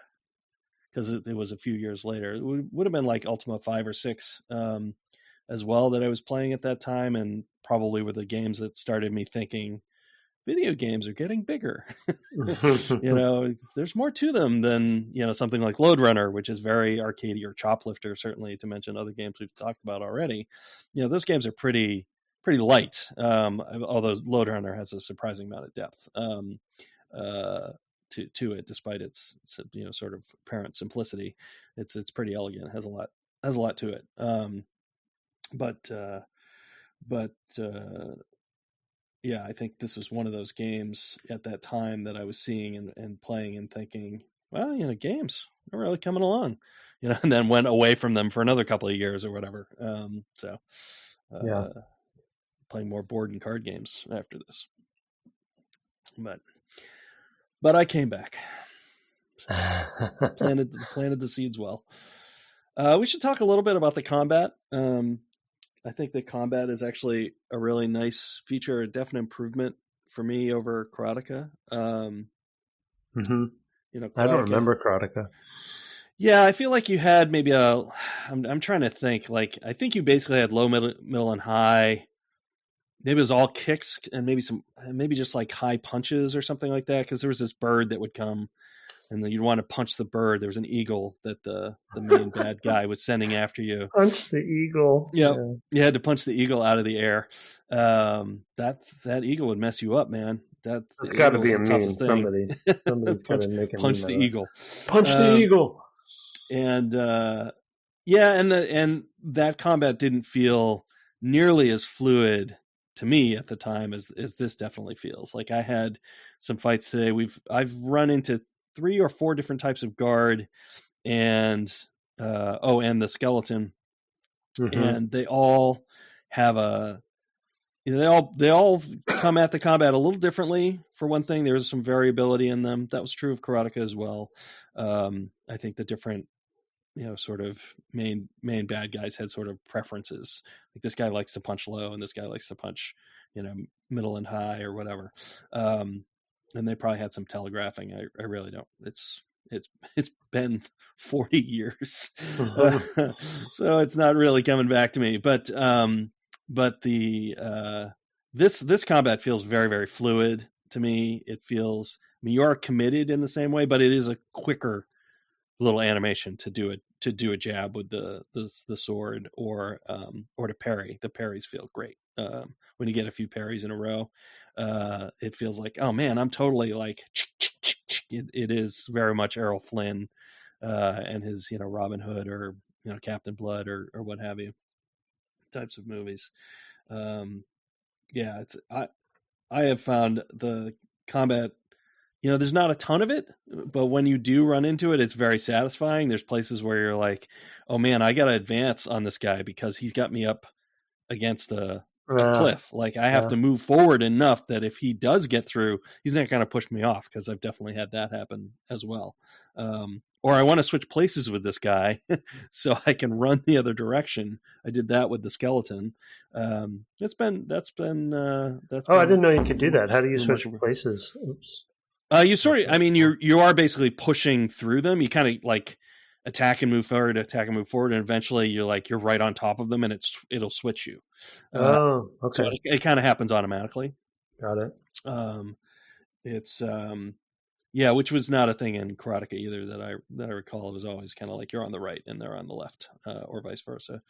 Because it was a few years later. It would have been like Ultima 5 or 6 as well that I was playing at that time, and probably were the games that started me thinking, video games are getting bigger. There's more to them than something like Lode Runner, which is very arcadey, or Choplifter, certainly, to mention other games we've talked about already. Those games are pretty light, although Lode Runner has a surprising amount of depth. To it, despite its sort of apparent simplicity. It's pretty elegant. Has a lot to it. I think this was one of those games at that time that I was seeing and playing and thinking, well, games are really coming along, and then went away from them for another couple of years or whatever. Playing more board and card games after this, but I came back. Planted the seeds well. We should talk a little bit about the combat. I think the combat is actually a really nice feature, a definite improvement for me over Karateka. I don't remember Karateka. Yeah, I feel like you had maybe I'm trying to think. Like, I think you basically had low, middle, and high. maybe it was all kicks and maybe just like high punches or something like that. Because there was this bird that would come, and then you'd want to punch the bird. There was an eagle that the main bad guy was sending after you. Punch the eagle. Yep. Yeah, you had to punch the eagle out of the air. That eagle would mess you up, man. That's got to be a meme. Somebody's got to make a punch the eagle. Punch the eagle. And and that combat didn't feel nearly as fluid to me at the time as this definitely feels. Like I had some fights today. I've run into 3 or 4 different types of guard, and and the skeleton, and they all have they all come at the combat a little differently. For one thing, there's some variability in them. That was true of Karateka as well. I think the different, sort of main bad guys had sort of preferences. Like this guy likes to punch low, and this guy likes to punch, middle and high or whatever. And they probably had some telegraphing. I really don't. It's been 40 years, so it's not really coming back to me. But the this combat feels very, very fluid to me. It feels, you are committed in the same way, but it is a quicker little animation to do a jab with the sword or to parry. The parries feel great when you get a few parries in a row. It feels like, oh man, I'm totally like it is very much Errol Flynn and his Robin Hood or Captain Blood or what have you types of movies. I have found the combat, there's not a ton of it, but when you do run into it, it's very satisfying. There's places where you're like, oh man, I got to advance on this guy because he's got me up against a cliff. Like I have to move forward enough that if he does get through, he's not going to push me off, because I've definitely had that happen as well. Or I want to switch places with this guy so I can run the other direction. I did that with the skeleton. That's been. I didn't know you could do that. How do you switch places? Oops. You are basically pushing through them. You kind of like attack and move forward, and eventually you're right on top of them, and it'll switch you. Okay. So it kind of happens automatically. Got it. It's which was not a thing in Karateka either that I recall. It was always kind of like you're on the right and they're on the left, or vice versa.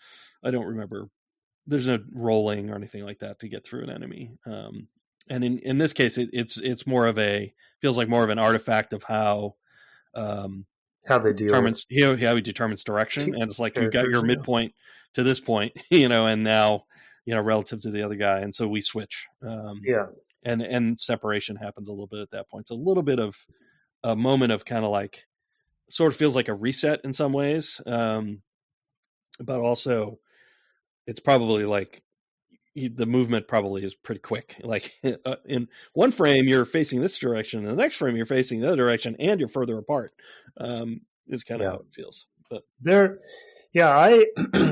I don't remember. There's no rolling or anything like that to get through an enemy. And in this case, it's more of feels like more of an artifact of how they deal. How he determines direction, and it's like you've got your midpoint to this point, and now relative to the other guy, and so we switch. And separation happens a little bit at that point. It's a little bit of a moment of kind of like, sort of feels like a reset in some ways, but also it's probably like the movement probably is pretty quick. Like in one frame you're facing this direction, and the next frame you're facing the other direction, and you're further apart. Is kind of how it feels. But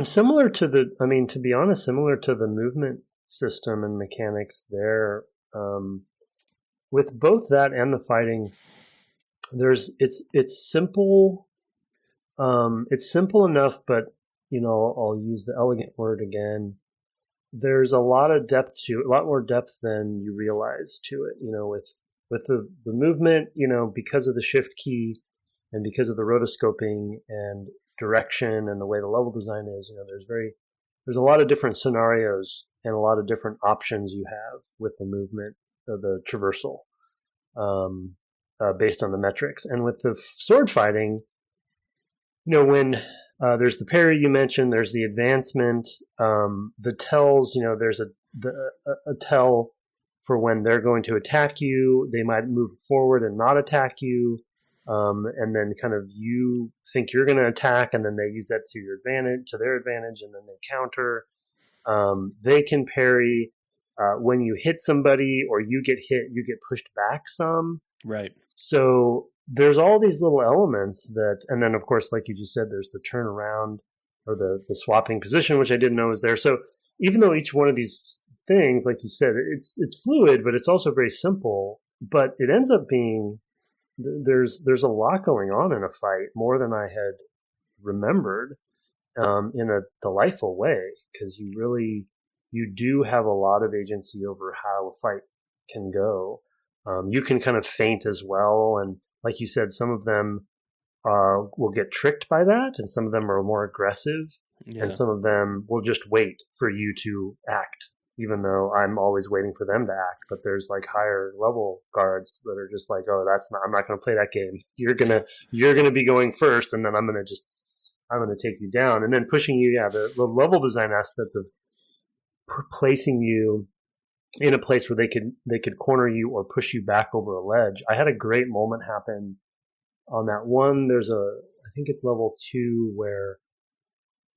similar to to be honest, similar to the movement system and mechanics there. With both that and the fighting, it's simple. It's simple enough, but I'll use the elegant word again. There's a lot of depth to it, a lot more depth than you realize to it. With the movement, because of the shift key and because of the rotoscoping and direction and the way the level design is, there's a lot of different scenarios and a lot of different options you have with the movement, the traversal, based on the metrics. And with the sword fighting, when there's the parry you mentioned, there's the advancement, the tells, there's a tell for when they're going to attack you. They might move forward and not attack you. And then kind of you think you're going to attack, and then they use that to their advantage, and then they counter. They can parry. When you hit somebody or you get hit, you get pushed back some. Right. So there's all these little elements and then of course, like you just said, there's the turnaround or the swapping position, which I didn't know was there. So even though each one of these things, like you said, it's fluid, but it's also very simple, but it ends up being, there's a lot going on in a fight, more than I had remembered, in a delightful way, because you you do have a lot of agency over how a fight can go. You can kind of feint as well, and like you said, some of them will get tricked by that, and some of them are more aggressive, and some of them will just wait for you to act, even though I'm always waiting for them to act. But there's like higher level guards that are just like, oh, I'm not going to play that game. You're gonna be going first, and then I'm going to take you down, and then pushing you. Yeah, the level design aspects of placing you in a place where they could corner you or push you back over a ledge. I had a great moment happen on that one. I think it's level 2 where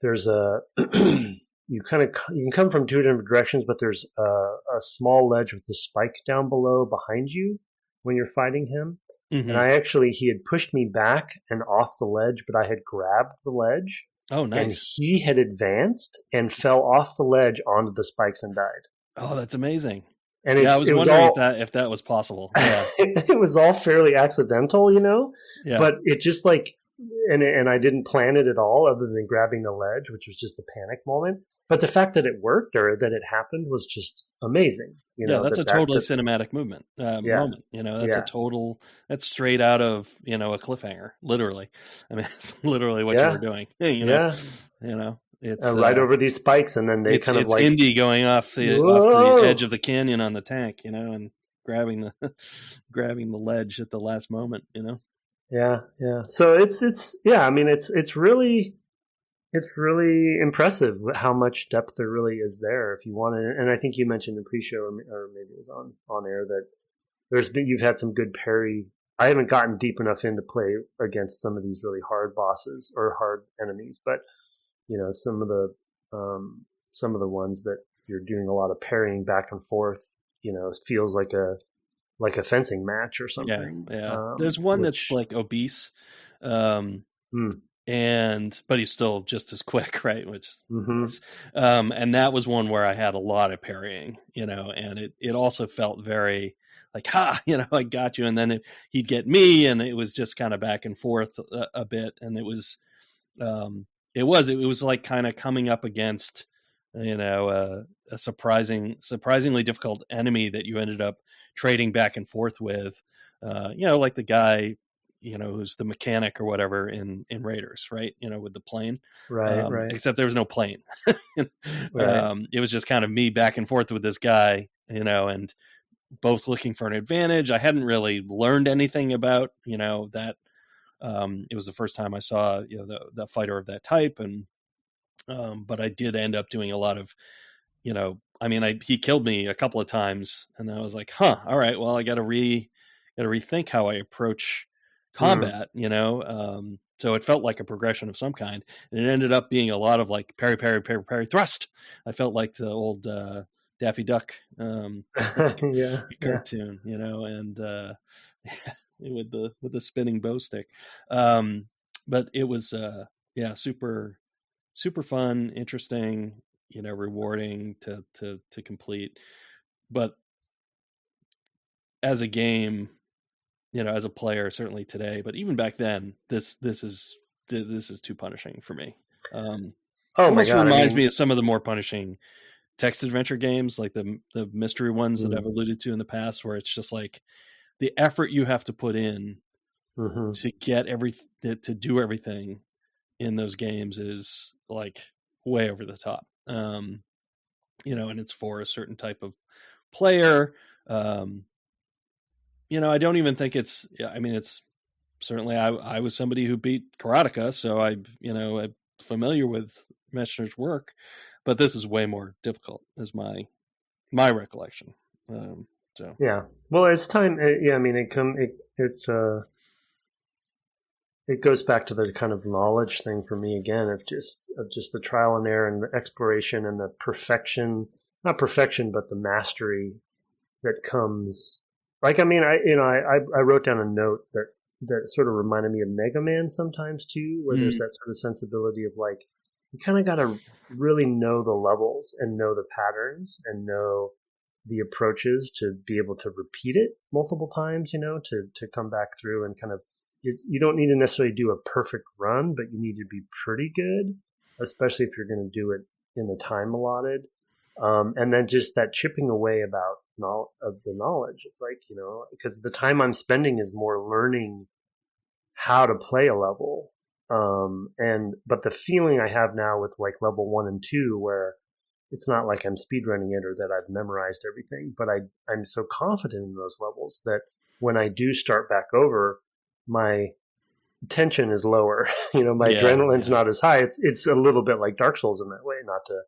there's you can come from 2 different directions, but there's a small ledge with a spike down below behind you when you're fighting him. Mm-hmm. And he had pushed me back and off the ledge, but I had grabbed the ledge. Oh, nice. And he had advanced and fell off the ledge onto the spikes and died. Oh, that's amazing. And I was wondering if that was possible. Yeah. It was all fairly accidental, Yeah. But it just and I didn't plan it at all other than grabbing the ledge, which was just a panic moment. But the fact that it worked or that it happened was just amazing. That's a totally cinematic moment. Moment. That's straight out of, a cliffhanger, literally. I mean, it's literally what you were doing. It's right over these spikes, and then it's Indy going off the edge of the canyon on the tank, and grabbing the ledge at the last moment, Yeah. So it's really impressive how much depth there really is there. If you want to, and I think you mentioned in pre-show or maybe it was on air that you've had some good parry. I haven't gotten deep enough in to play against some of these really hard bosses or hard enemies, but some of the ones that you're doing a lot of parrying back and forth, it feels like a fencing match or something. Yeah. There's one that's like obese, but he's still just as quick, right? Which is nice. And that was one where I had a lot of parrying, and it also felt very like, I got you, and then he'd get me, and it was just kind of back and forth a bit, and it was like kind of coming up against, a surprisingly difficult enemy that you ended up trading back and forth with, like the guy, who's the mechanic or whatever in Raiders, right? With the plane, right. Except there was no plane. Right. It was just kind of me back and forth with this guy, and both looking for an advantage. I hadn't really learned anything about, that. It was the first time I saw, the fighter of that type, and but I did end up doing a lot of, he killed me a couple of times, and I was like, all right, well, I got to rethink how I approach combat, so it felt like a progression of some kind, and it ended up being a lot of like parry, parry, parry, parry, thrust. I felt like the old Daffy Duck cartoon, and with the spinning bow stick. But it was super super fun, interesting, rewarding to complete. But as a game, as a player, certainly today, but even back then, this is too punishing for me. Almost reminds me of some of the more punishing text adventure games, like the mystery ones that I've alluded to in the past, where it's just like the effort you have to put in to get to do everything in those games is like way over the top. And it's for a certain type of player. I don't even think it's certainly I was somebody who beat Karateka, so I'm familiar with Mechner's work, but this is way more difficult, is my recollection. So yeah, well, as time, it goes back to the kind of knowledge thing for me again of just the trial and error and the exploration and the perfection, not perfection, but the mastery that comes. Like, I wrote down a note that sort of reminded me of Mega Man sometimes too, where there's that sort of sensibility of like, you kind of got to really know the levels and know the patterns and know the approaches to be able to repeat it multiple times, to come back through and kind of, you don't need to necessarily do a perfect run, but you need to be pretty good, especially if you're going to do it in the time allotted. And then just that chipping away about of the knowledge. It's like, because the time I'm spending is more learning how to play a level. But the feeling I have now with like level 1 and 2, where it's not like I'm speedrunning it or that I've memorized everything, but I'm so confident in those levels that when I do start back over, my tension is lower. My adrenaline's not as high. It's a little bit like Dark Souls in that way, not to,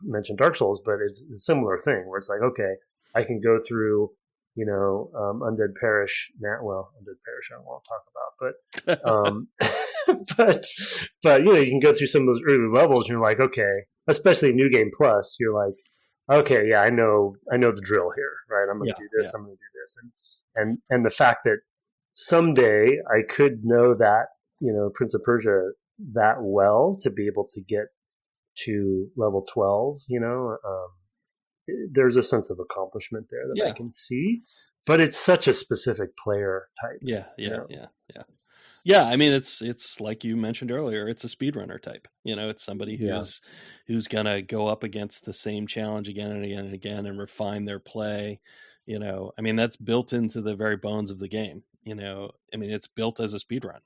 mention Dark Souls, but it's a similar thing where it's like, okay, I can go through, Undead Parish now. Well, Undead Parish, I don't want to talk about, but, but, you can go through some of those early levels and you're like, okay, especially New Game Plus, you're like, okay, yeah, I know the drill here, right? I'm going to do this. I'm going to do this. And the fact that someday I could know that, Prince of Persia that well to be able to get to level 12, there's a sense of accomplishment there that I can see, but it's such a specific player type. Yeah. Yeah, I mean, it's like you mentioned earlier, it's a speedrunner type. It's somebody who's gonna go up against the same challenge again and again and again and refine their play. I mean, that's built into the very bones of the game. I mean, it's built as a speedrun.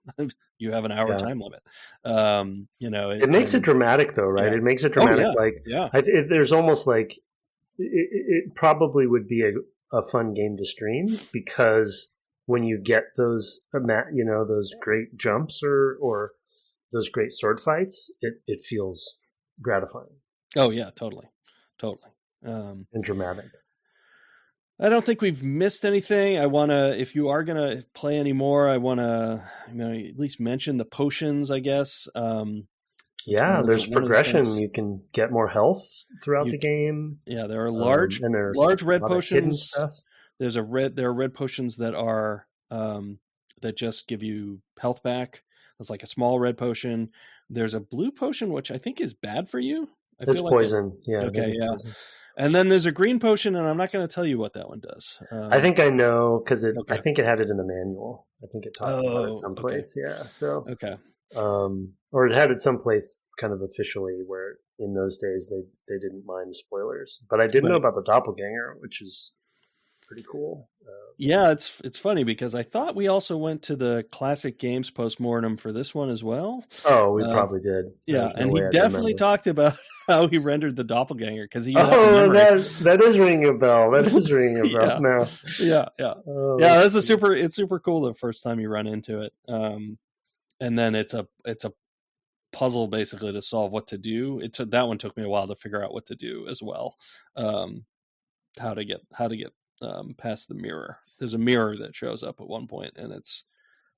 You have an hour time limit. It makes it dramatic, though, right? It makes it dramatic. There's almost like it probably would be a fun game to stream, because when you get those, those great jumps or those great sword fights, it feels gratifying. Oh yeah, totally. And dramatic. I don't think we've missed anything. I want to, if you are going to play anymore, I want to at least mention the potions, I guess. There's progression. You can get more health throughout the game. Yeah, there are large red potions. Stuff. There are red potions that are that just give you health back. It's like a small red potion. There's a blue potion, which I think is bad for you. It's poison. Okay, yeah. Poison. And then there's a green potion, and I'm not going to tell you what that one does. I think I know, because I think it had it in the manual. I think it talked about it someplace. Okay. Yeah. So or it had it someplace kind of officially, where in those days they didn't mind spoilers. But I did know about the doppelganger, which is pretty cool. Yeah, it's funny because I thought we also went to the Classic Games postmortem for this one as well. Oh, we probably did. Yeah, and he definitely talked about how he rendered the doppelganger, because he used that is ringing a bell. That is ringing a bell now. Yeah. That's it's super cool the first time you run into it. And then it's a puzzle basically to solve what to do. That one took me a while to figure out what to do as well. How to get past the mirror. There's a mirror that shows up at one point, and it's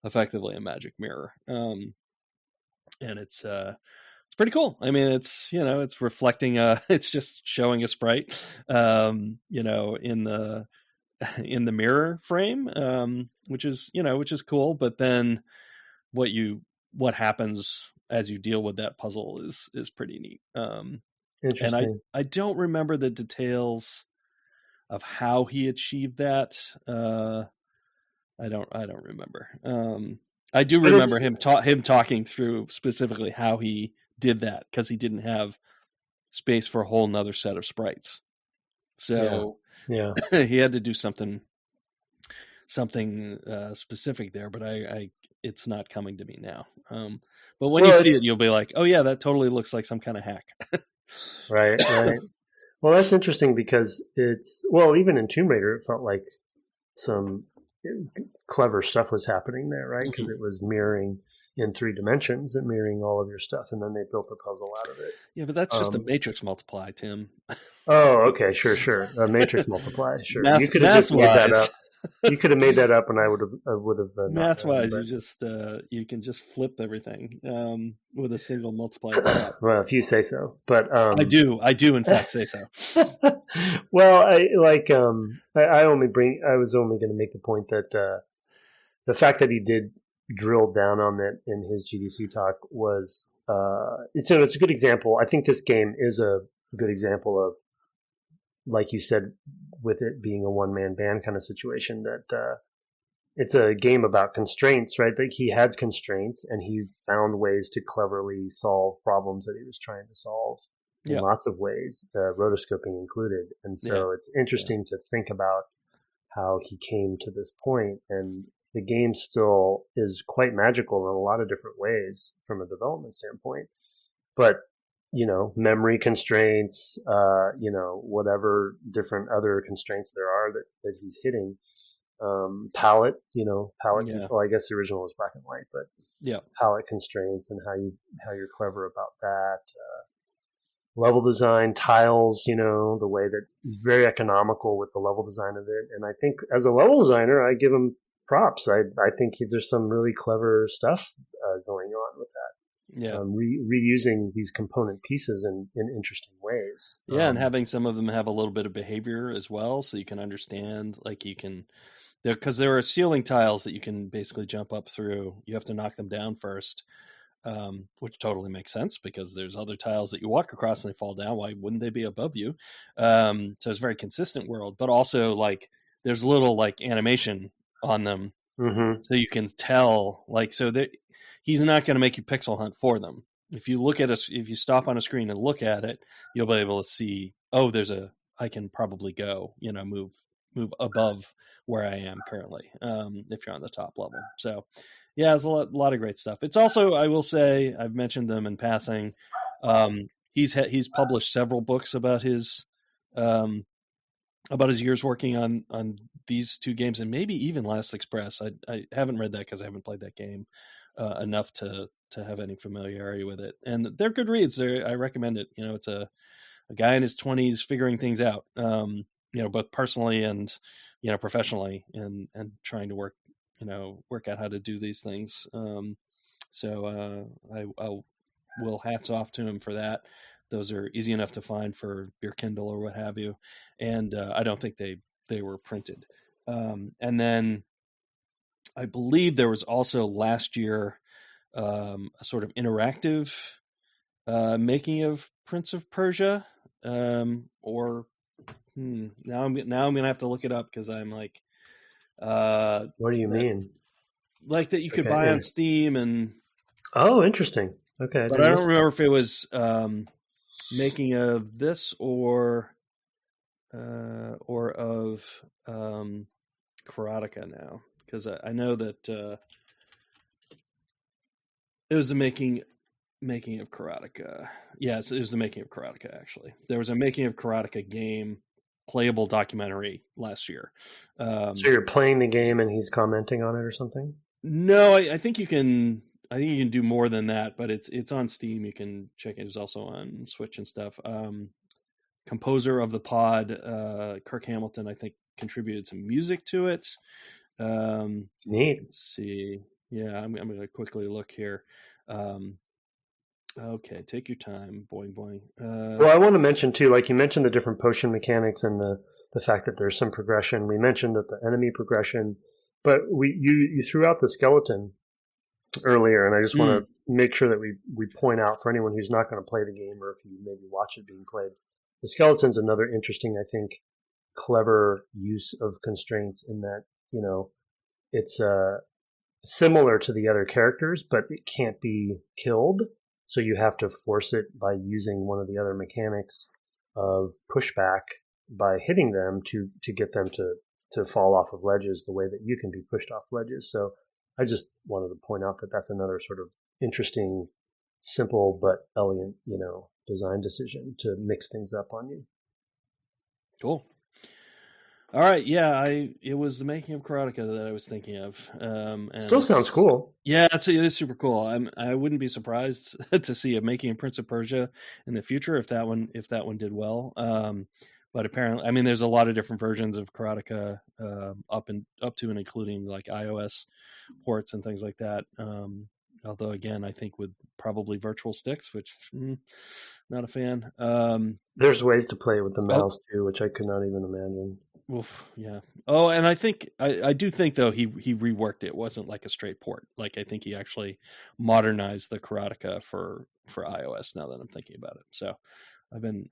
effectively a magic mirror. And it's pretty cool. I mean, it's reflecting it's just showing a sprite in the mirror frame, which is cool. But then what happens as you deal with that puzzle is pretty neat. And I don't remember the details of how he achieved that. I don't remember. I do remember him talking through specifically how he did that, because he didn't have space for a whole nother set of sprites. So he had to do something specific there, but it's not coming to me now. But when you see it, you'll be like, oh yeah, that totally looks like some kind of hack. Right. Well, that's interesting, because even in Tomb Raider, it felt like some clever stuff was happening there, right? Because it was mirroring in 3 dimensions and mirroring all of your stuff, and then they built a puzzle out of it. Yeah, but that's just a matrix multiply, Tim. Oh, okay, sure. A matrix multiply, sure. You could have just made that up. You could have made that up, and I would have. Math-wise, you can just flip everything with a single multiplier. Well, if you say so, but I do in fact say so. Well, I was only going to make the point that the fact that he did drill down on it in his GDC talk was it's a good example. I think this game is a good example of, like you said, with it being a one-man band kind of situation, that it's a game about constraints, right? That he had constraints, and he found ways to cleverly solve problems that he was trying to solve. in lots of ways, rotoscoping included. And so it's interesting to think about how he came to this point. And the game still is quite magical in a lot of different ways from a development standpoint. But, memory constraints, whatever different other constraints there are that he's hitting. Palette, well, I guess the original was black and white, but palette constraints and how you're clever about that. Level design, tiles, the way that he's very economical with the level design of it. And I think as a level designer, I give him props. I think there's some really clever stuff going on with that. Yeah. Reusing these component pieces in interesting ways. Yeah, and having some of them have a little bit of behavior as well, so you can understand, because there are ceiling tiles that you can basically jump up through. You have to knock them down first, which totally makes sense because there's other tiles that you walk across and they fall down. Why wouldn't they be above you? So it's a very consistent world, but also there's little animation on them, so you can tell he's not going to make you pixel hunt for them. If you look at if you stop on a screen and look at it, you'll be able to see, I can probably go, move above where I am currently, if you're on the top level. So yeah, there's a lot of great stuff. It's also, I will say, I've mentioned them in passing. He's published several books about his years working on these two games, and maybe even Last Express. I haven't read that because I haven't played that game enough to have any familiarity with it. And they're good reads. I recommend it. It's a guy in his 20s figuring things out, both personally and professionally, and trying to work out how to do these things. So I will hats off to him for that. Those are easy enough to find for your Kindle or what have you, and I don't think they were printed. And then I believe there was also last year a sort of interactive making of Prince of Persia, or now I'm gonna have to look it up because I'm like, what do you mean? Like that you could buy on Steam and interesting. Okay, but I don't remember if it was making of this or of Karateka now, because I know that it was the making of Karateka. Yes, it was the making of Karateka. Actually, there was a making of Karateka game playable documentary last year. So you're playing the game and he's commenting on it or something? No, I think you can. I think you can do more than that, but it's on Steam. You can check it. It's also on Switch and stuff. Composer of the pod, Kirk Hamilton, I think contributed some music to it. Neat. Let's see. Yeah, I'm going to quickly look here. Okay, take your time. Boing, boing. Well, I want to mention too, like you mentioned the different potion mechanics and the fact that there's some progression. We mentioned that the enemy progression, but you threw out the skeleton earlier, and I just want to make sure that we point out for anyone who's not going to play the game, or if you maybe watch it being played, the skeleton's another interesting, I think, clever use of constraints in that, it's similar to the other characters, but it can't be killed. So you have to force it by using one of the other mechanics of pushback by hitting them to get them to fall off of ledges the way that you can be pushed off ledges. So I just wanted to point out that that's another sort of interesting, simple but elegant, design decision to mix things up on you. Cool. All right, yeah, it was the making of Karateka that I was thinking of. And still sounds cool. Yeah, it is super cool. I wouldn't be surprised to see a making of Prince of Persia in the future if that one did well. But apparently, there's a lot of different versions of Karateka up to and including like iOS ports and things like that. Although again, I think with probably virtual sticks, which not a fan. There's ways to play with the mouse too, which I could not even imagine. Oof, yeah. Oh, and I think I do think though he reworked it. It wasn't like a straight port. Like I think he actually modernized the Karateka for iOS. Now that I'm thinking about it, so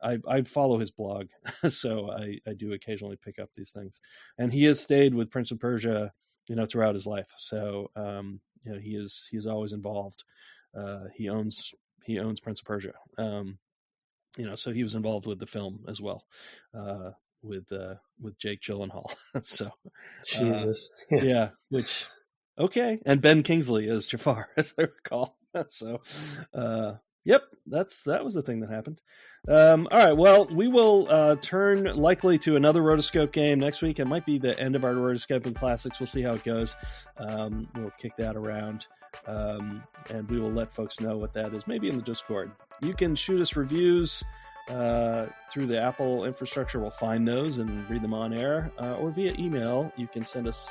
I follow his blog, so I do occasionally pick up these things. And he has stayed with Prince of Persia, throughout his life. So he is always involved. He owns Prince of Persia. so he was involved with the film as well, with Jake Gyllenhaal. So, Jesus, yeah, which okay, and Ben Kingsley as Jafar, as I recall. So, yep, that was the thing that happened. All right, well, we will turn likely to another rotoscope game next week. It might be the end of our rotoscoping classics. We'll see how it goes. We'll kick that around, and we will let folks know what that is, maybe in the Discord. You can shoot us reviews through the Apple infrastructure. We'll find those and read them on air, or via email. You can send us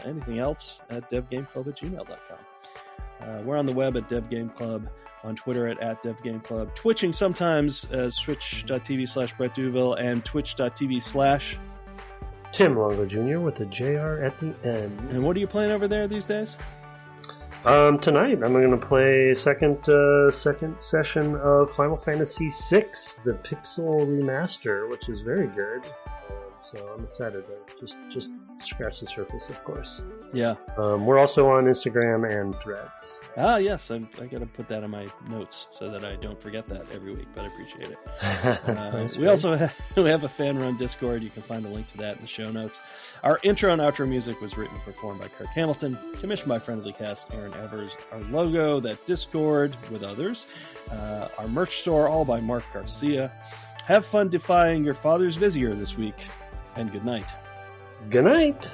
anything else at devgameclub@gmail.com. We're on the web at devgameclub, on Twitter at devgameclub, twitching sometimes as twitch.tv/Brett Douville and twitch.tv/ Tim Longo Jr. with a JR at the end. And what are you playing over there these days? Tonight I'm going to play second session of Final Fantasy VI, the Pixel Remaster, which is very good. So I'm excited to just scratch the surface, of course. Yeah. We're also on Instagram and Threads. Ah, yes. I got to put that in my notes so that I don't forget that every week, but I appreciate it. We also have a fan-run Discord. You can find a link to that in the show notes. Our intro and outro music was written and performed by Kirk Hamilton, commissioned by Friendly Cast, Aaron Evers. Our logo, that Discord with others. Our merch store, all by Mark Garcia. Have fun defying your father's vizier this week. And good night. Good night.